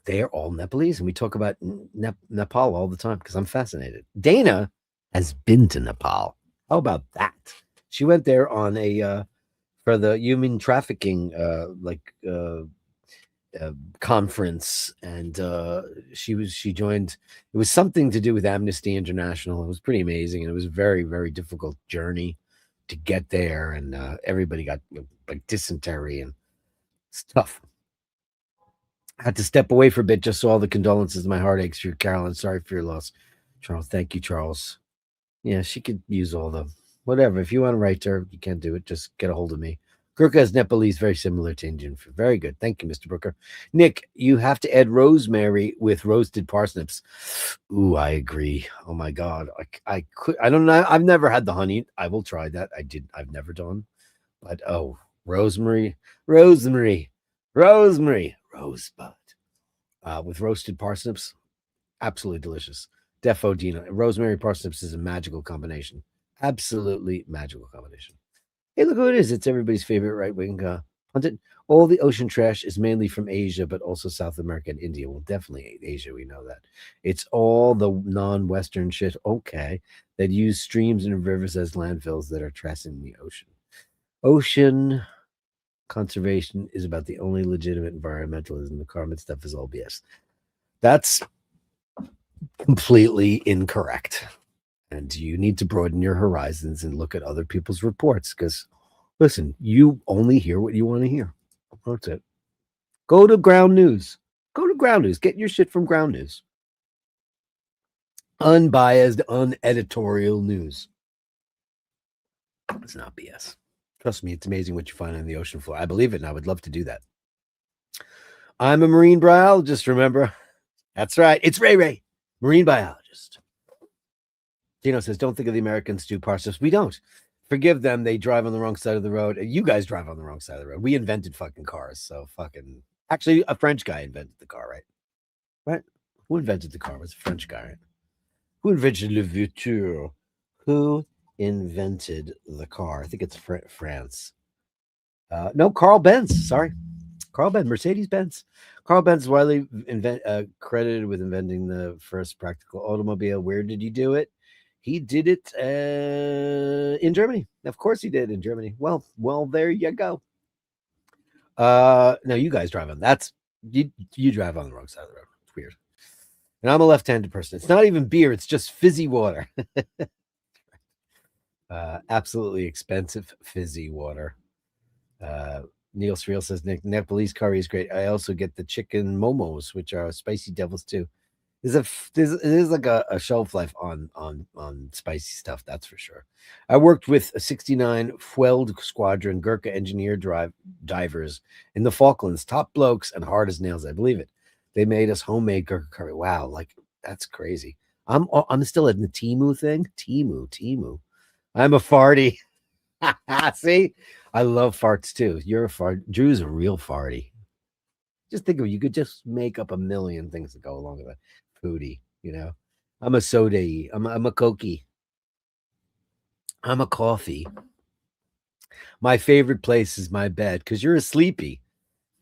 they are all Nepalese, and we talk about Nepal all the time because I'm fascinated. Dana has been to Nepal. How about that? She went there on a for the human trafficking conference, and she joined. It was something to do with Amnesty International. It was pretty amazing, and it was a very very difficult journey to get there, and everybody got like dysentery and stuff. I had to step away for a bit just so all the condolences. My heart aches for you, Carolyn. Sorry for your loss, Charles. Thank you, Charles. Yeah, she could use all the whatever. If you want to write to her, you can't do it. Just get a hold of me. Gurkha is Nepalese, very similar to Indian food. Very good. Thank you, Mr. Brooker. Nick, you have to add rosemary with roasted parsnips. Ooh, I agree. Oh my God. I could, I don't know. I've never had the honey. I will try that. I've never done. But oh, rosemary, rosemary, rosemary, rosebud with roasted parsnips. Absolutely delicious. Defo Dina. Rosemary parsnips is a magical combination. Absolutely magical combination. Hey, look who it is. It's everybody's favorite right wing pundit. All the ocean trash is mainly from Asia, but also South America and India. Well, definitely Asia. We know that. It's all the non Western shit, okay, that use streams and rivers as landfills that are trashing the ocean. Ocean conservation is about the only legitimate environmentalism. The carbon stuff is all BS. That's completely incorrect. And you need to broaden your horizons and look at other people's reports because, listen, you only hear what you want to hear. That's it. Go to Ground News. Go to Ground News. Get your shit from Ground News. Unbiased, uneditorial news. It's not BS. Trust me, it's amazing what you find on the ocean floor. I believe it, and I would love to do that. I'm a marine biologist, remember? That's right. It's Ray Ray, marine biologist. Dino says, don't think of the Americans do parsnips. We don't. Forgive them. They drive on the wrong side of the road. You guys drive on the wrong side of the road. We invented fucking cars. So fucking. Actually, a French guy invented the car, right? Right? Who invented the car? It was a French guy, right? Who invented le voiture? Who invented the car? I think it's France. No, Carl Benz. Sorry. Carl Benz, Mercedes Benz. Carl Benz is widely credited with inventing the first practical automobile. Where did he do it? He did it in Germany. Of course he did in Germany. Well, there you go. No, you guys drive on. You drive on the wrong side of the road. It's weird. And I'm a left-handed person. It's not even beer. It's just fizzy water. Absolutely expensive fizzy water. Neil Sreel says Nepalese curry is great. I also get the chicken momos, which are spicy devils too. There's like a shelf life on spicy stuff, that's for sure. I worked with a 69 Fueld Squadron Gurkha engineer divers in the Falklands, top blokes and hard as nails. I believe it. They made us homemade Gurkha curry. Wow, like that's crazy. I'm still in the Timu thing. Timu. I'm a farty. See, I love farts too. You're a fart. Drew's a real farty. Just think of it. You could just make up a million things to go along with it. Foodie, you know. I'm a soda. I'm a cokey. I'm a coffee. My favorite place is my bed because you're a sleepy.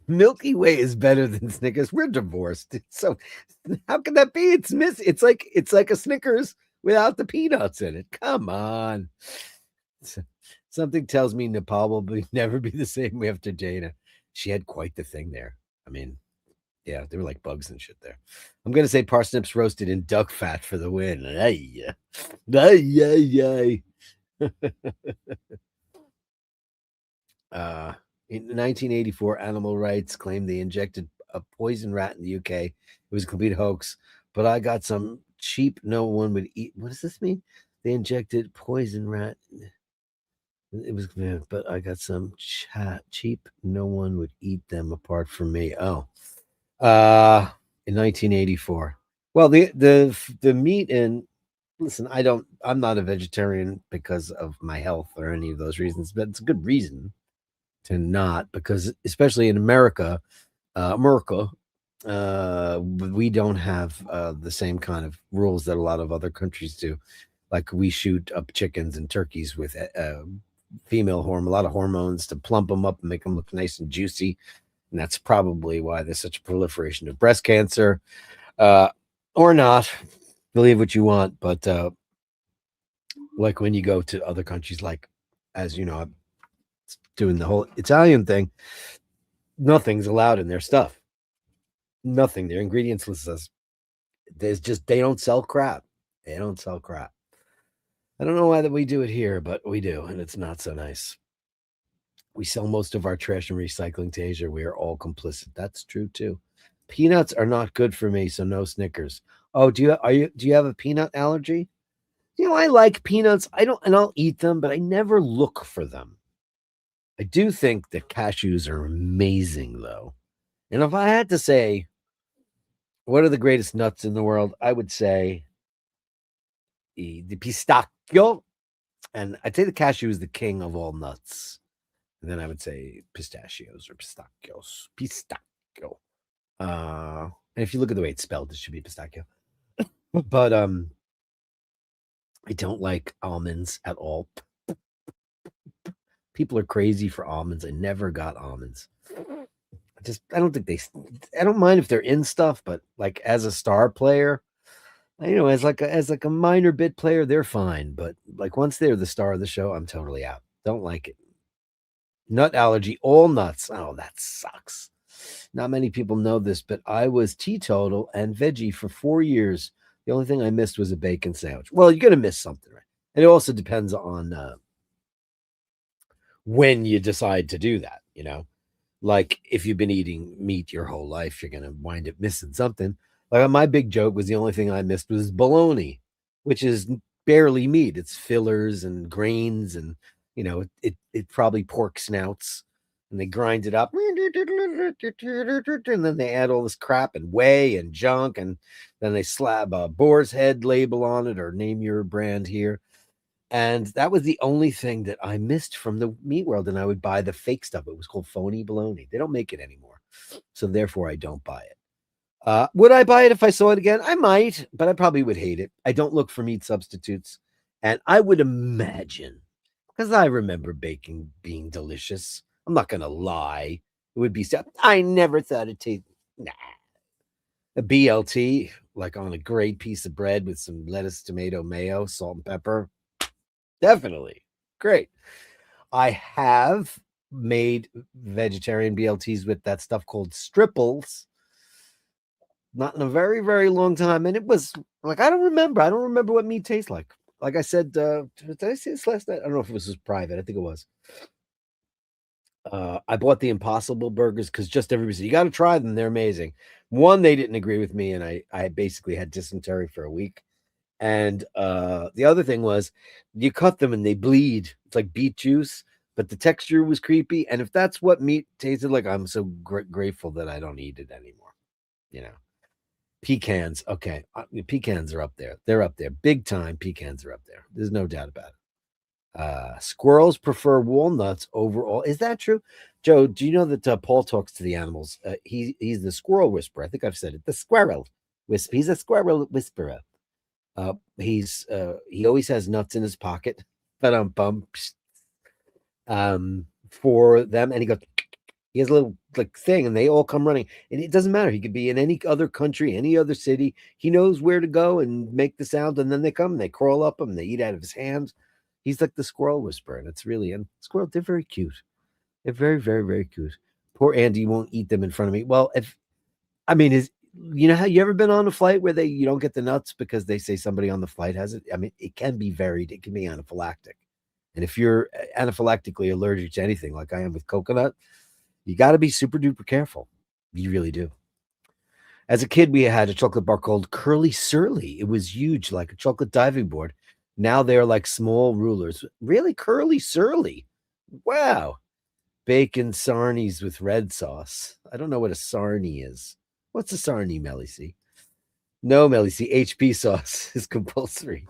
Milky Way is better than Snickers. We're divorced. So how can that be? It's like a Snickers without the peanuts in it. Come on. Something tells me Nepal will never be the same after Dana. She had quite the thing there. I mean, yeah, they were like bugs and shit there. I'm gonna say parsnips roasted in duck fat for the win. Ay, ay, in 1984, Animal Rights claimed they injected a poison rat in the UK. It was a complete hoax, but I got some cheap. No one would eat. What does this mean? They injected poison rat. It was, but I got some cheap. No one would eat them apart from me. Oh, in 1984. Well, the meat and listen, I'm not a vegetarian because of my health or any of those reasons, but it's a good reason to not because especially in America, we don't have the same kind of rules that a lot of other countries do. Like we shoot up chickens and turkeys with female hormone, a lot of hormones to plump them up and make them look nice and juicy. And that's probably why there's such a proliferation of breast cancer, uh, or not. Believe what you want, but like when you go to other countries, like as you know, I'm doing the whole Italian thing, nothing's allowed in their stuff. Nothing. Their ingredients list says they don't sell crap. They don't sell crap. I don't know why that we do it here, but we do, and it's not so nice. We sell most of our trash and recycling to Asia. We are all complicit. That's true too. Peanuts are not good for me, so no Snickers. Oh, do you have a peanut allergy? I like peanuts. I don't, and I'll eat them, but I never look for them. I do think that cashews are amazing, though. And if I had to say, what are the greatest nuts in the world? I would say the pistachio, and I'd say the cashew is the king of all nuts. And then I would say pistachios or pistachios. Pistachio. And if you look at the way it's spelled, it should be pistachio. But I don't like almonds at all. People are crazy for almonds. I never got almonds. I don't think I don't mind if they're in stuff, but like as a star player, as like a minor bit player, they're fine. But like once they're the star of the show, I'm totally out. Don't like it. Nut allergy, all nuts. Oh, that sucks. Not many people know this, but I was teetotal and veggie for 4 years. The only thing I missed was a bacon sandwich. Well, you're gonna miss something, right? And it also depends on when you decide to do that. Like if you've been eating meat your whole life, you're gonna wind up missing something. Like my big joke was the only thing I missed was bologna, which is barely meat. It's fillers and grains, and it probably pork snouts, and they grind it up, and then they add all this crap and whey and junk, and then they slap a boar's head label on it or name your brand here. And that was the only thing that I missed from the meat world. And I would buy the fake stuff. It was called phony bologna. They don't make it anymore. So therefore, I don't buy it. Would I buy it if I saw it again? I might, but I probably would hate it. I don't look for meat substitutes. And I would imagine, because I remember bacon being delicious. I'm not going to lie. It would be, I never thought it tasted, nah. A BLT, like on a great piece of bread with some lettuce, tomato, mayo, salt, and pepper. Definitely. Great. I have made vegetarian BLTs with that stuff called stripples. Not in a very, very long time. And it was like, I don't remember. I don't remember what meat tastes like. like I said, did I say this last night? I don't know if it was private. I think it was. I bought the Impossible burgers because just everybody said you got to try them. They're amazing. One, they didn't agree with me, and I basically had dysentery for a week. And the other thing was, you cut them and they bleed. It's like beet juice, but the texture was creepy. And if that's what meat tasted like, I'm so grateful that I don't eat it anymore. You know, pecans. Okay, pecans are up there. They're up there, big time. Pecans are up there. There's no doubt about it. Squirrels prefer walnuts overall. Is that true, Joe? Do you know that Paul talks to the animals? He's the squirrel whisperer. I think I've said it. The squirrel whisper. He's a squirrel whisperer. He always has nuts in his pocket, but for them, and he has a little like thing, and they all come running, and it doesn't matter. He could be in any other country, any other city. He knows where to go and make the sound, and then they come and they crawl up him, and they eat out of his hands. He's like the squirrel whisperer, and it's really and squirrel. They're very cute. They're very, very, very cute. Poor Andy won't eat them in front of me. Well, if I mean, is you know how you ever been on a flight where you don't get the nuts because they say somebody on the flight has it? I mean, it can be varied. It can be anaphylactic. And if you're anaphylactically allergic to anything like I am with coconut, you got to be super duper careful. You really do. As a kid, we had a chocolate bar called Curly Surly. It was huge, like a chocolate diving board. Now they're like small rulers. Really curly surly. Wow. Bacon sarnies with red sauce. I don't know what a sarnie is. What's a sarnie, Melly C? No, Melly C. HP sauce is compulsory.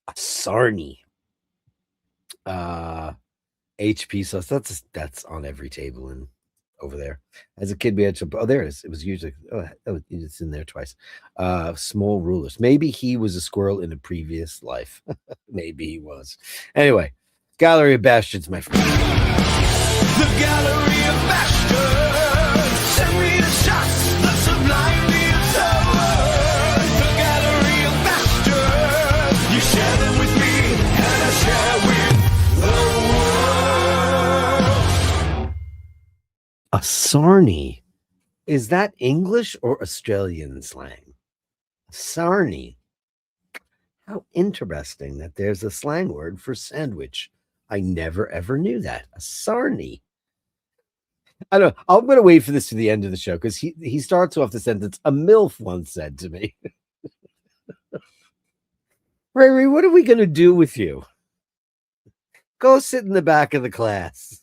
A sarnie. HP sauce. That's on every table and over there. As a kid, we had some. Oh, there it is. It was usually. It's in there twice. Small rulers. Maybe he was a squirrel in a previous life. Maybe he was. Anyway, Gallery of Bastards, my friend. The Gallery of Bashtards. Send me the shots that sublime the absurd. The Gallery of Bashtards. You share them with me, and I share with the world. A sarnie. Is that English or Australian slang? Sarnie. How interesting that there's a slang word for sandwich. I never ever knew that. A sarnie. I don't know. I'm going to wait for this to the end of the show because he starts off the sentence. A MILF once said to me, Ray, what are we going to do with you? Go sit in the back of the class.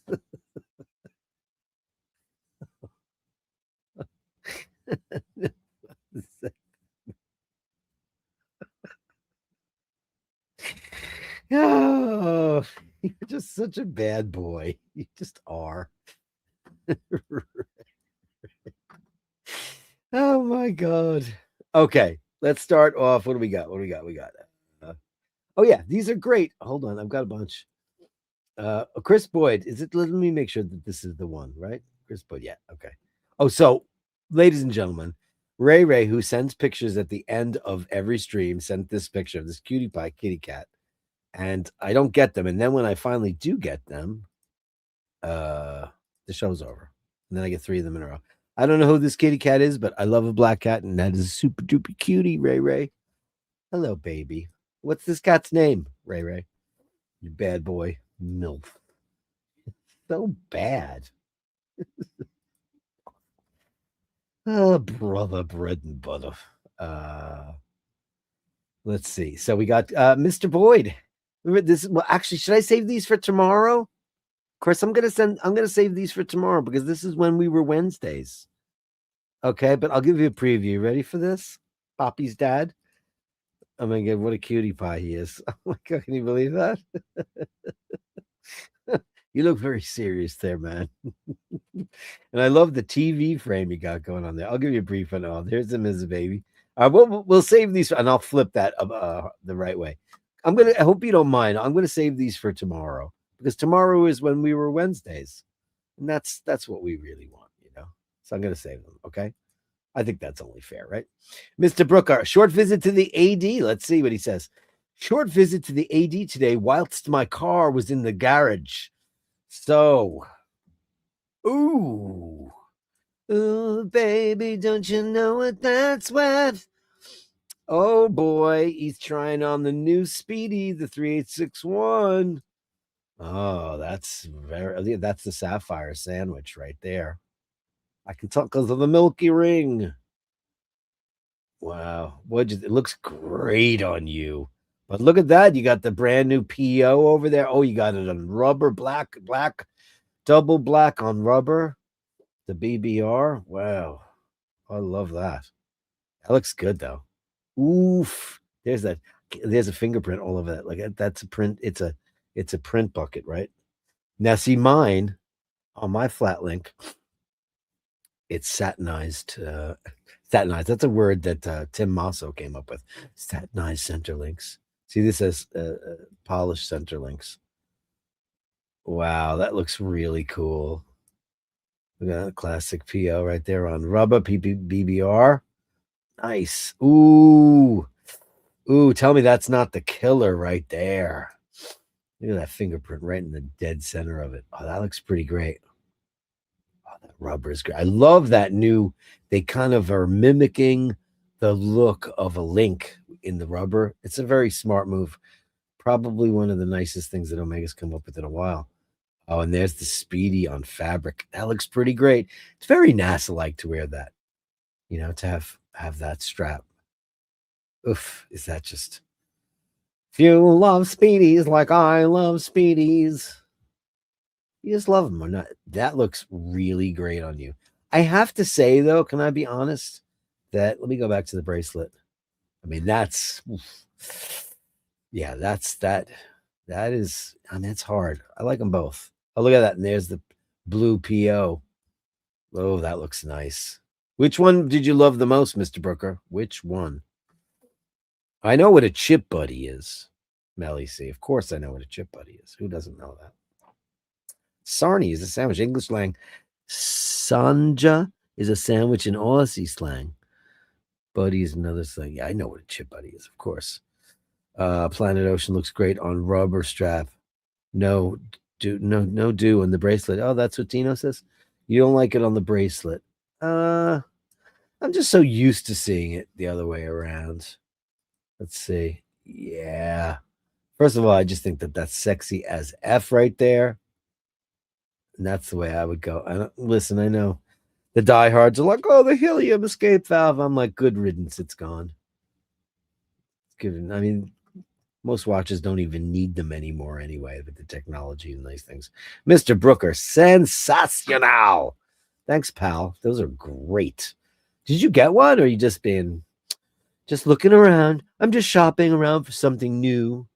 Oh, you're just such a bad boy. You just are. Oh my god. Okay, let's start off. What do we got? We got. Oh yeah, these are great. Hold on, I've got a bunch. Chris Boyd. Is it? Let me make sure that this is the one, right? Chris Boyd. Yeah. Okay. Oh, so, ladies and gentlemen, Ray, who sends pictures at the end of every stream, sent this picture of this cutie pie kitty cat, and I don't get them. And then when I finally do get them, the show's over, and then I get 3 of them in a row. I don't know who this kitty cat is, but I love a black cat, and that is a super duper cutie, Ray. Hello, baby. What's this cat's name, Ray? You bad boy. MILF. So bad. Oh, brother, bread and butter. Let's see. So we got Mr. Boyd. This well, actually, should I save these for tomorrow? Of course, I'm gonna save these for tomorrow because this is when we were Wednesdays. Okay, but I'll give you a preview. Ready for this? Poppy's dad. Oh my god, what a cutie pie he is. Oh my god, can you believe that? You look very serious there, man. And I love the TV frame you got going on there. I'll give you a brief on all. There's him as a baby. We'll save these and I'll flip that the right way. I hope you don't mind. I'm gonna save these for tomorrow because tomorrow is when we were Wednesdays. And that's what we really want, you know. So I'm gonna save them, okay? I think that's only fair, right? Mr. Brooker, short visit to the AD. Let's see what he says. Short visit to the AD today whilst my car was in the garage. So, ooh, baby, don't you know what that's worth? Oh boy, he's trying on the new Speedy, the 3861. Oh, that's the sapphire sandwich right there. I can tell because of the Milky Ring. Wow. It looks great on you. But look at that. You got the brand new PO over there. Oh, you got it on rubber, black, double black on rubber. The BBR. Wow. I love that. That looks good though. Oof. There's a fingerprint all over that. Like that's a print. It's a print bucket, right? Now see mine on my flat link. It's satinized. Satinized. That's a word that Tim Masso came up with. Satinized center links. See, this says polished center links. Wow, that looks really cool. We got a classic PO right there on rubber BBR. Nice. Ooh. Ooh, tell me that's not the killer right there. Look at that fingerprint right in the dead center of it. Oh, that looks pretty great. Oh, that rubber is great. I love that new, they kind of are mimicking the look of a link in the rubber. It's a very smart move. Probably one of the nicest things that Omega's come up with in a while. Oh, and there's the Speedy on fabric. That looks pretty great. It's very NASA-like to wear that, to have that strap. Oof, is that just... If you love Speedies like I love Speedies, you just love them or not. That looks really great on you. I have to say, though, can I be honest? Let me go back to the bracelet. I mean, that's that is, I mean, it's hard. I like them both. Oh, look at that. And there's the blue PO. Oh, that looks nice. Which one did you love the most, Mr. Brooker? Which one? I know what a chip buddy is, Melly C. Of course I know what a chip buddy is. Who doesn't know that? Sarnie is a sandwich. English slang. Sanja is a sandwich in Aussie slang. Buddy is another slang. Yeah, I know what a chip buddy is, of course. Planet Ocean looks great on rubber strap. No do on the bracelet. Oh, that's what Tino says. You don't like it on the bracelet. I'm just so used to seeing it the other way around. Let's see. Yeah. First of all, I just think that that's sexy as F right there. And that's the way I would go. Listen, I know the diehards are like, oh, the helium escape valve. I'm like, good riddance. It's gone. It's good. I mean, most watches don't even need them anymore anyway with the technology and these things. Mr. Brooker, sensational. Thanks, pal. Those are great. Did you get one or are you just looking around? I'm just shopping around for something new.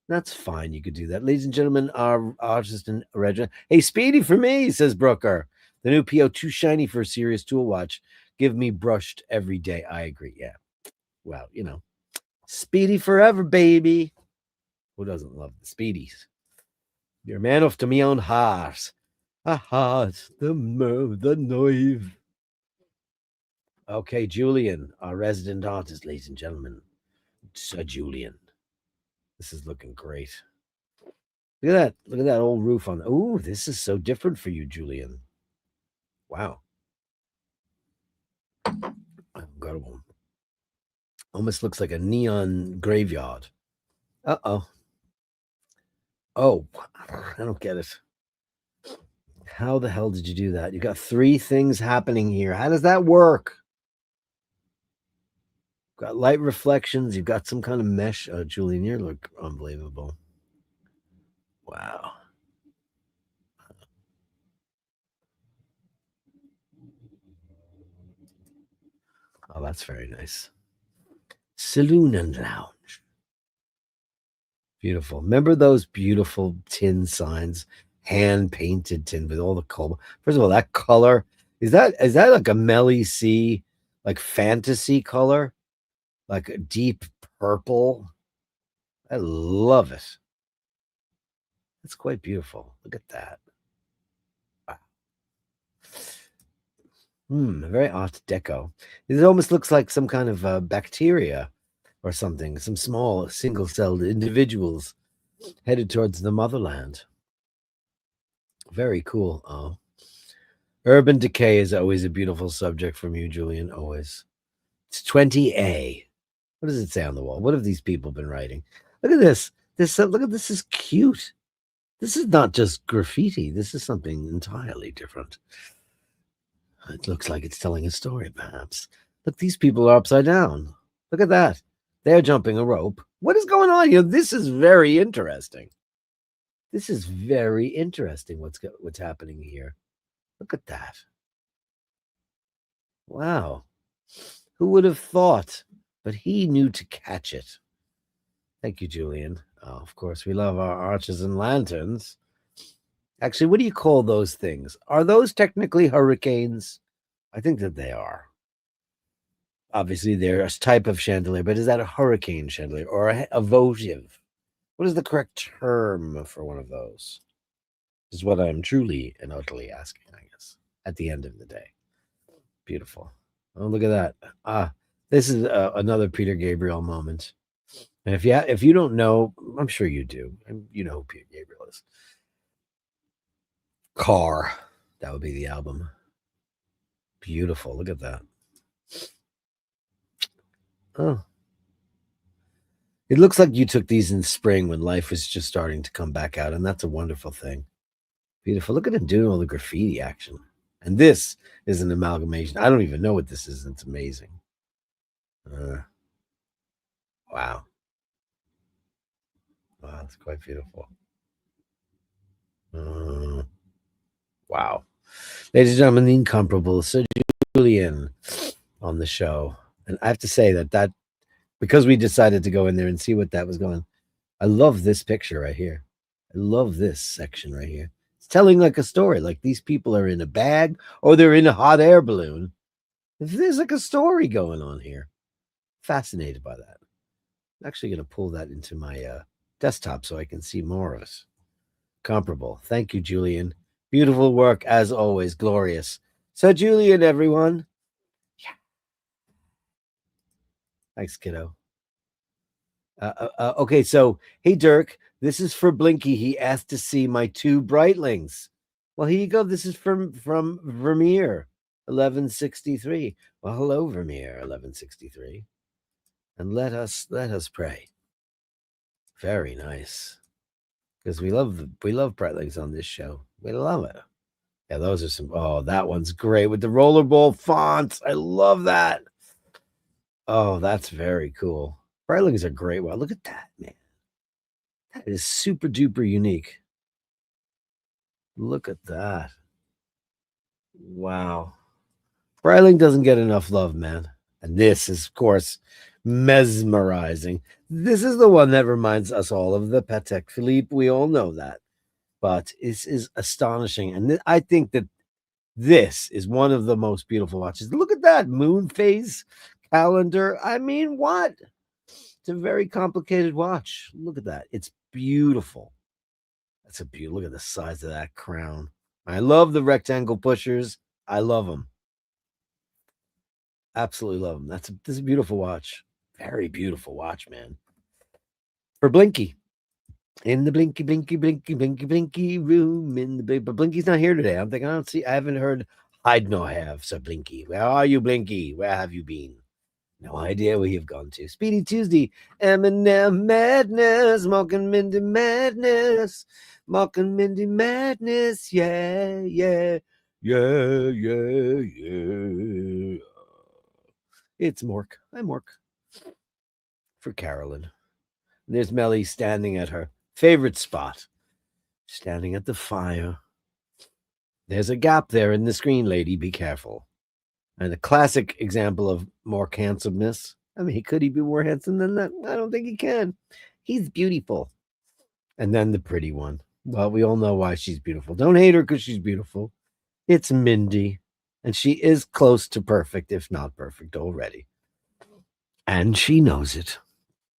That's fine. You could do that. Ladies and gentlemen, our artist and Regina. Hey, Speedy for me, says Brooker. The new PO too shiny for a serious tool watch. Give me brushed every day. I agree. Yeah. Well, Speedy forever, baby. Who doesn't love the Speedies? You're a man after me own heart. A heart, the knife. Okay, Julian, our resident artist, ladies and gentlemen. Sir Julian. This is looking great. Look at that. Look at that old roof on. Oh, this is so different for you, Julian. Wow. Incredible. Almost looks like a neon graveyard. Uh-oh. Oh, I don't get it. How the hell did you do that? You got 3 things happening here. How does that work? Got light reflections. You've got some kind of mesh. Julian, you look unbelievable. Wow. Oh, that's very nice. Saloon and lounge. Beautiful. Remember those beautiful tin signs? Hand painted tin with all the color. First of all, that color is that like a Melly C, like fantasy color, like a deep purple. I love it. It's quite beautiful. Look at that. Wow. Very Art Deco. It almost looks like some kind of bacteria or something. Some small single-celled individuals headed towards the motherland. Very cool. Oh, urban decay is always a beautiful subject from you, Julian. Always. It's 20A. What does it say on the wall? What have these people been writing? Look at this. Look at this. Is cute. This is not just graffiti. This is something entirely different. It looks like it's telling a story, perhaps. Look, these people are upside down. Look at that. They're jumping a rope. What is going on here? This is very interesting. This is very interesting. What's happening here? Look at that. Wow. Who would have thought? But he knew to catch it. Thank you, Julian. Oh, of course, we love our arches and lanterns. Actually, what do you call those things? Are those technically hurricanes? I think that they are. Obviously, they're a type of chandelier, but is that a hurricane chandelier or a votive? What is the correct term for one of those? Is what I'm truly and utterly asking, I guess, at the end of the day. Beautiful. Oh, look at that. This is another Peter Gabriel moment. And if you don't know, I'm sure you do. You know who Peter Gabriel is. Car. That would be the album. Beautiful. Look at that. Oh. It looks like you took these in spring when life was just starting to come back out, and that's a wonderful thing. Beautiful. Look at him doing all the graffiti action. And this is an amalgamation. I don't even know what this is. It's amazing. Wow. Wow, that's quite beautiful. Wow. Ladies and gentlemen, the incomparable Sir Julian on the show. And I have to say that because we decided to go in there and see what that was going, I love this picture right here. I love this section right here. It's telling like a story, like these people are in a bag or they're in a hot air balloon. There's like a story going on here. Fascinated by that. I'm actually going to pull that into my desktop so I can see more of it. Comparable. Thank you, Julian. Beautiful work, as always. Glorious. So, Julian, everyone. Yeah. Thanks, kiddo. Okay, so, hey, Dirk, this is for Blinky. He asked to see my 2 Brightlings. Well, here you go. This is from Vermeer, 1163. Well, hello, Vermeer, 1163. And let us pray. Very nice. Because we love Brightlings on this show. We love it. Yeah, those are some. Oh, that one's great with the rollerball fonts. I love that. Oh, that's very cool. Brightlings are great. Wow, look at that, man. That is super duper unique. Look at that. Wow. Brightling doesn't get enough love, man. And this is, of course, mesmerizing. This is the one that reminds us all of the Patek Philippe. We all know that. But this is astonishing. And I think that this is one of the most beautiful watches. Look at that moon phase calendar. I mean, what? It's a very complicated watch. Look at that. It's beautiful. That's a beautiful. Look at the size of that crown. I love the rectangle pushers. I love them. Absolutely love them. This is a beautiful watch. Very beautiful watch, man. For Blinky. In the blinky room. But Blinky's not here today. I'm thinking, I haven't heard hide nor have. So Blinky, where are you, Blinky? Where have you been? No idea where you've gone to. Speedy Tuesday, Eminem madness, Mocking Mindy madness, Mocking Mindy madness, yeah. It's Mork. Hi, Mork. For Carolyn. And there's Melly standing at her favorite spot, standing at the fire. There's a gap there in the screen, lady. Be careful. And a classic example of Mork handsomeness. I mean, could he be more handsome than that? I don't think he can. He's beautiful. And then the pretty one. Well, we all know why she's beautiful. Don't hate her because she's beautiful. It's Mindy. And she is close to perfect, if not perfect already. And she knows it.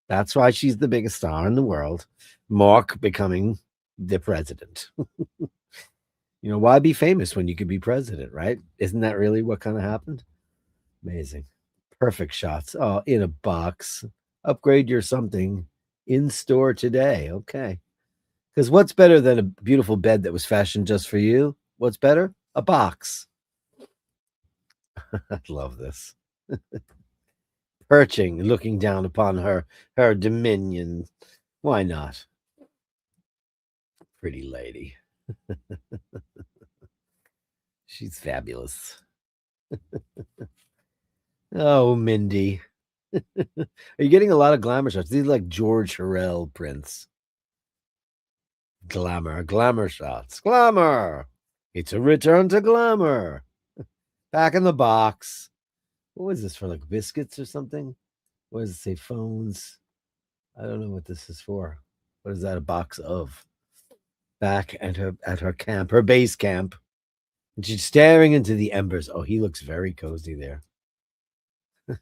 That's why she's the biggest star in the world. Mork becoming the president. You know, why be famous when you could be president, right? Isn't that really what kind of happened? Amazing. Perfect shots. Oh, in a box. Upgrade your something in store today. Okay. Because what's better than a beautiful bed that was fashioned just for you? What's better? A box. I love this. perching, looking down upon her dominion. Why not? Pretty lady. She's fabulous. Oh, Mindy. Are you getting a lot of glamour shots? These are like George Harrell prints. Glamour shots. Glamour. It's a return to glamour. Back in the box. What was this for? Like biscuits or something? What does it say? Phones. I don't know what this is for. What is that a box of? Back at her camp, her base camp. And she's staring into the embers. Oh, he looks very cozy there.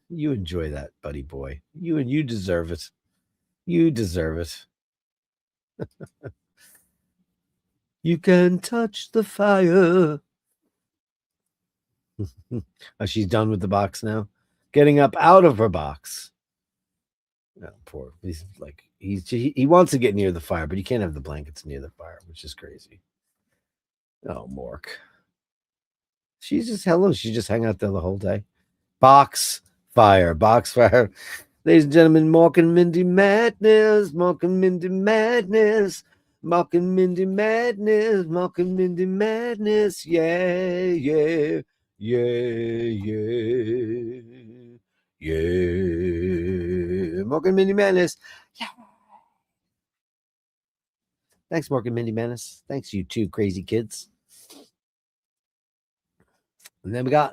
You enjoy that, buddy boy. You deserve it. You deserve it. You can touch the fire. Oh, she's done with the box now. Getting up out of her box. Oh, poor. He's like he wants to get near the fire, but he can't have the blankets near the fire, which is crazy. Oh, Mork. She's just hello. She just hang out there the whole day. Box fire. Ladies and gentlemen, Mork and Mindy madness. Mork and Mindy madness. Mork and Mindy madness. Mork and Mindy madness. Yeah, yeah, yeah, yeah, yeah. Mork and Mindy madness. Yeah. Thanks, Mork and Mindy madness. Thanks, you two crazy kids. And then we got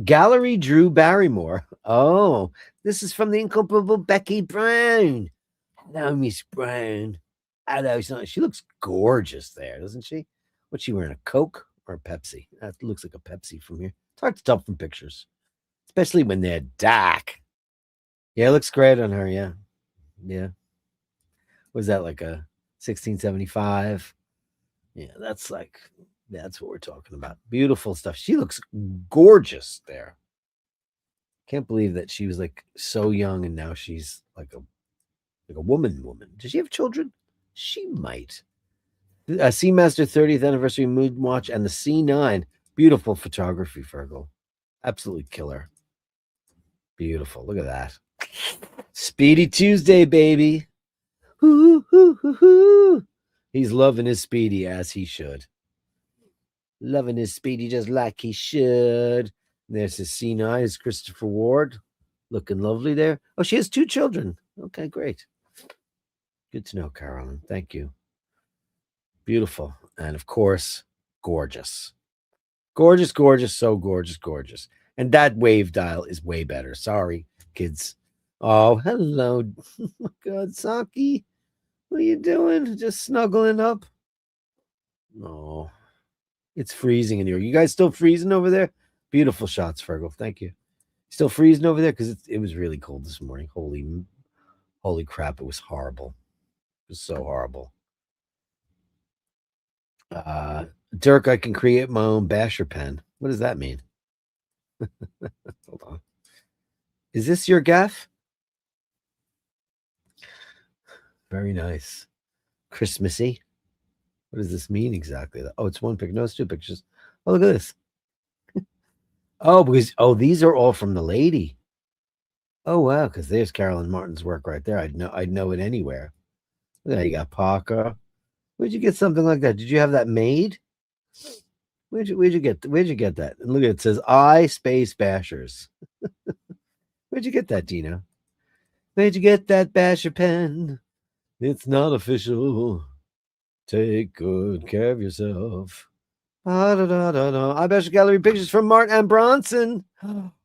Gallery Drew Barrymore. Oh, this is from the incomparable Becky Brown. Hello, Miss Brown. Hello, she looks gorgeous there, doesn't she? What's she wearing? A Coke or a Pepsi? That looks like a Pepsi from here. It's hard to tell from pictures, especially when they're dark. Yeah, it looks great on her. Yeah. Yeah. Was that like a 1675? Yeah, that's what we're talking about. Beautiful stuff. She looks gorgeous there. Can't believe that she was like so young and now she's like a woman. Does she have children? She might. Seamaster 30th anniversary mood watch and the C9. Beautiful photography, Fergal. Absolutely killer. Beautiful. Look at that. Speedy Tuesday, baby. Hoo, hoo, hoo, hoo. He's loving his Speedy as he should. Loving his Speedy just like he should. There's his C9, his Christopher Ward. Looking lovely there. Oh, she has 2 children. Okay, great. Good to know, Carolyn. Thank you. Beautiful. And of course, gorgeous. Gorgeous, gorgeous, so gorgeous, gorgeous. And that wave dial is way better. Sorry, kids. Oh, hello. Oh my God, Saki. What are you doing? Just snuggling up? Oh, it's freezing in here. You guys still freezing over there? Beautiful shots, Fergal. Thank you. Still freezing over there? Because it was really cold this morning. Holy crap. It was horrible. It was so horrible. Dirk, I can create my own basher pen. What does that mean? Hold on. Is this your gaff? Very nice. Christmassy. What does this mean exactly? Oh, it's one picture. No, it's 2 pictures. Oh, look at this. Oh, these are all from the lady. Oh, wow, because there's Carolyn Martin's work right there. I'd know it anywhere. Look, you got Parker. Where'd you get something like that? Did you have that made? Where'd you get that? And look at it says iBashers. Where'd you get that, Dina? Where'd you get that basher pen? It's not official. Take good care of yourself. iBashers Gallery pictures from Mart and Bronson.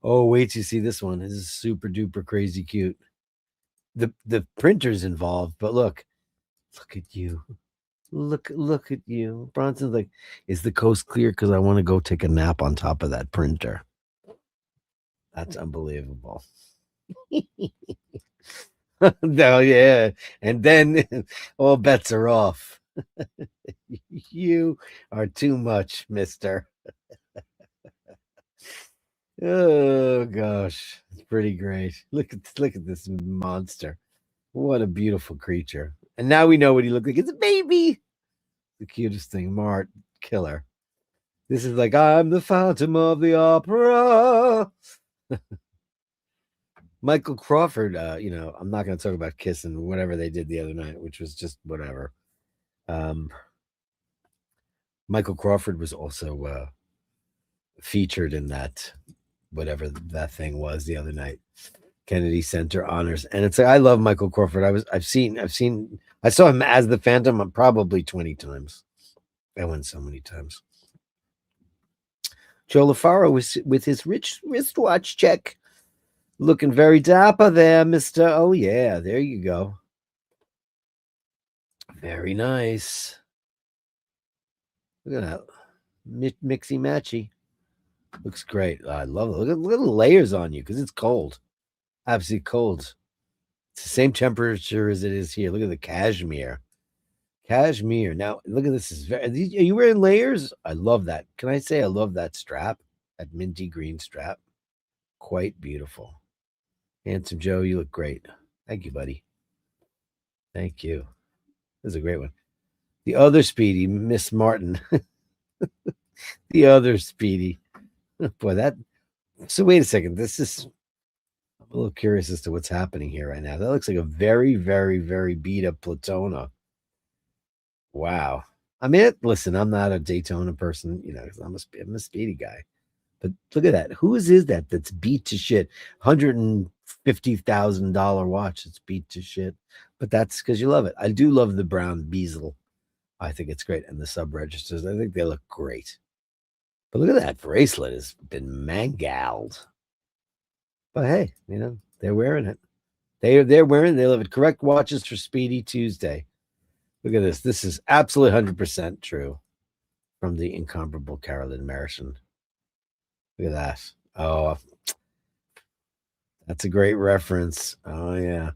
Oh, wait till you see this one. This is super duper crazy cute. The printer's involved, but look at you. Look at you. Bronson's like, is the coast clear? Because I want to go take a nap on top of that printer. That's unbelievable. No, yeah. And then all bets are off. You are too much, mister. Oh gosh, it's pretty great. Look at this monster. What a beautiful creature. And now we know what he looked like. It's a baby. The cutest thing. Mart, killer. This is like, I'm the Phantom of the Opera. Michael Crawford, I'm not going to talk about Kiss and whatever they did the other night, which was just whatever. Michael Crawford was also featured in that, whatever that thing was the other night. Kennedy Center honors, and it's like I love Michael Crawford. I saw him as the Phantom probably 20 times. I went so many times. Joe LaFaro was with his rich wristwatch check, looking very dapper there, Mister. Oh yeah, there you go. Very nice. Look at that, mixy matchy. Looks great. I love it. Look at the layers on you because it's cold. Absolutely cold. It's the same temperature as it is here. Look at the cashmere. Cashmere. Now, look at this. Are you wearing layers? I love that. Can I say I love that strap? That minty green strap. Quite beautiful. Handsome Joe, you look great. Thank you, buddy. Thank you. This is a great one. The other Speedy, Miss Martin. The other Speedy. Boy, that. So wait a second. I'm a little curious as to what's happening here right now. That looks like a very, very, very beat up Platona. Wow. I mean, listen, I'm not a Daytona person, I'm a Speedy guy. But look at that. Whose is that that's beat to shit? $150,000 watch. It's beat to shit. But that's because you love it. I do love the brown bezel. I think it's great. And the sub registers, I think they look great. But look at that bracelet. Has been mangled. But hey, they're wearing it. They're wearing. They live at Correct Watches for Speedy Tuesday. Look at this. This is absolutely 100% true from the incomparable Carolyn Marison. Look at that. Oh, that's a great reference. Oh yeah,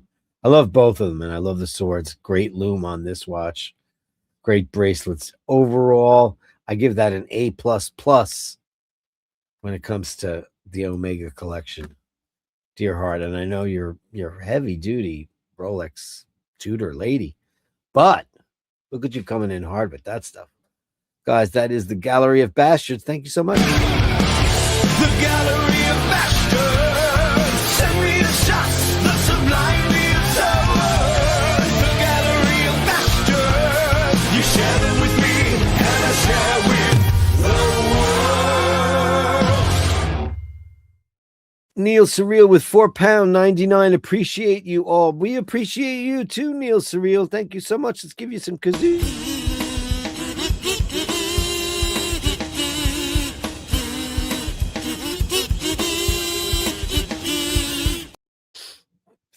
I love both of them, and I love the swords. Great loom on this watch. Great bracelets. Overall, I give that an A++ when it comes to the Omega collection. Dear heart, and I know you're heavy duty Rolex Tudor lady, but look at you coming in hard with that stuff. Guys, that is the Gallery of Bastards. Thank you so much. The Gallery of Bashtards. Send me the shots, the sublime is over. The Gallery of Bashtards. You share them with me, and I share with the world. Neil Surreal with £4.99. Appreciate you all. We appreciate you too, Neil Surreal. Thank you so much. Let's give you some kazoo.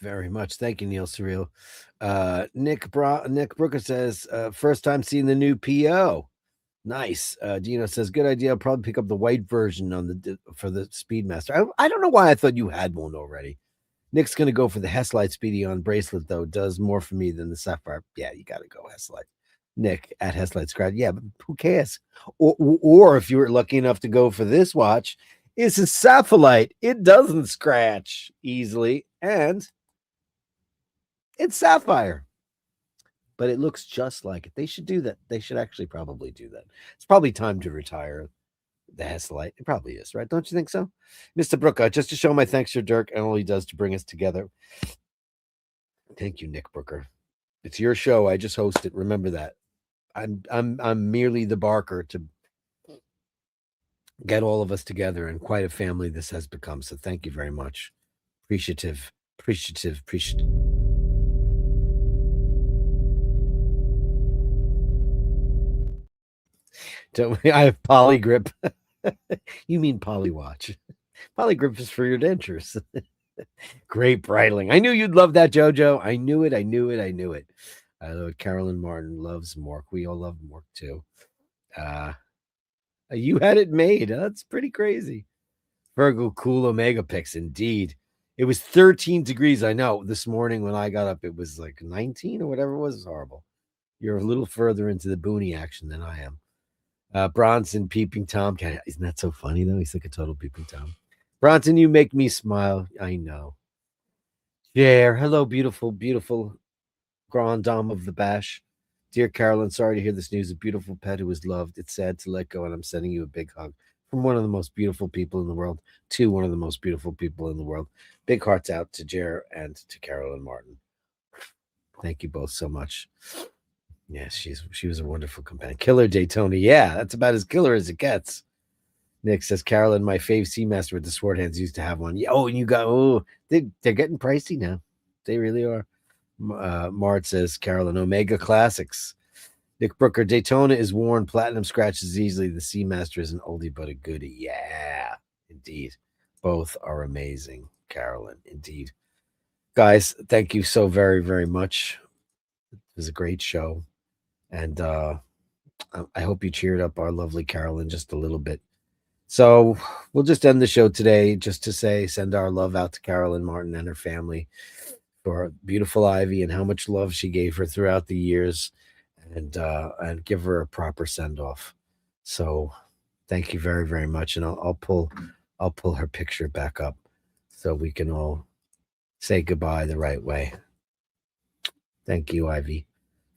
Very much. Thank you, Neil Surreal. Nick Brooker says, first time seeing the new PO. Nice. Dino says, good idea. I'll probably pick up the white version for the Speedmaster. I don't know why I thought you had one already. Nick's going to go for the Heslite Speedy on bracelet, though. Does more for me than the Sapphire. Yeah, you got to go Heslite. Nick at Heslite Scratch. Yeah, but who cares? Or if you were lucky enough to go for this watch, it's a Sapphire. It doesn't scratch easily, and it's sapphire, but it looks just like it. They should do that. They should actually probably do that. It's probably time to retire the Heslite. It probably is, right? Don't you think so? Mr. Brooker, just to show my thanks to Dirk and all he does to bring us together. Thank you, Nick Brooker. It's your show. I just host it. Remember that. I'm merely the barker to get all of us together, and quite a family this has become. So thank you very much. Appreciative. Don't I have Polygrip? You mean Polywatch? Polygrip is for your dentures. Great Breitling. I knew you'd love that, Jojo. I knew it. I know Carolyn Martin loves Mork. We all love Mork too. You had it made. That's pretty crazy. Virgo cool Omega pics, indeed. It was 13 degrees. I know. This morning when I got up, it was like 19 or whatever it was. It's horrible. You're a little further into the boonie action than I am. Bronson, Peeping Tom. Isn't that so funny, though? He's like a total Peeping Tom. Bronson, you make me smile. I know. Jer, hello, beautiful, beautiful grand dame of the bash. Dear Carolyn, sorry to hear this news. A beautiful pet who was loved. It's sad to let go, and I'm sending you a big hug from one of the most beautiful people in the world to one of the most beautiful people in the world. Big hearts out to Jer and to Carolyn Martin. Thank you both so much. Yeah, she was a wonderful companion. Killer Daytona. Yeah, that's about as killer as it gets. Nick says, Carolyn, my fave Seamaster with the sword hands used to have one. Yeah, oh, and you got, they're getting pricey now. They really are. Mart says, Carolyn, Omega Classics. Nick Brooker, Daytona is worn. Platinum scratches easily. The Seamaster is an oldie but a goodie. Yeah, indeed. Both are amazing, Carolyn. Indeed. Guys, thank you so very, very much. It was a great show. And I hope you cheered up our lovely Carolyn just a little bit. So we'll just end the show today just to say, send our love out to Carolyn Martin and her family for beautiful Ivy and how much love she gave her throughout the years, and give her a proper send off. So thank you very, very much. And I'll pull her picture back up so we can all say goodbye the right way. Thank you, Ivy,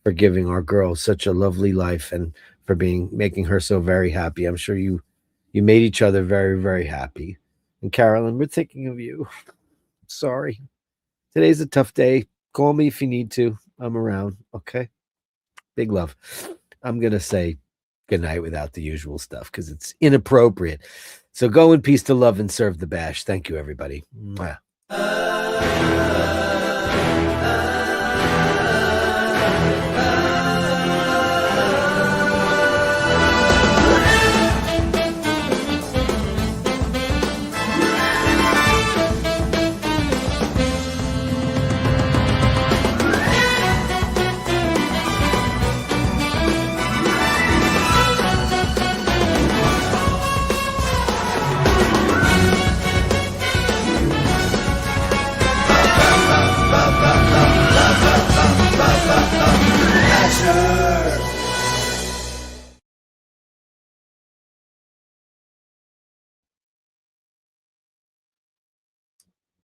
for giving our girl such a lovely life and for making her so very happy. I'm sure you made each other very, very happy. And Carolyn, we're thinking of you. Sorry. Today's a tough day. Call me if you need to. I'm around. Okay. Big love. I'm going to say goodnight without the usual stuff because it's inappropriate. So go in peace to love and serve the bash. Thank you, everybody. Mwah.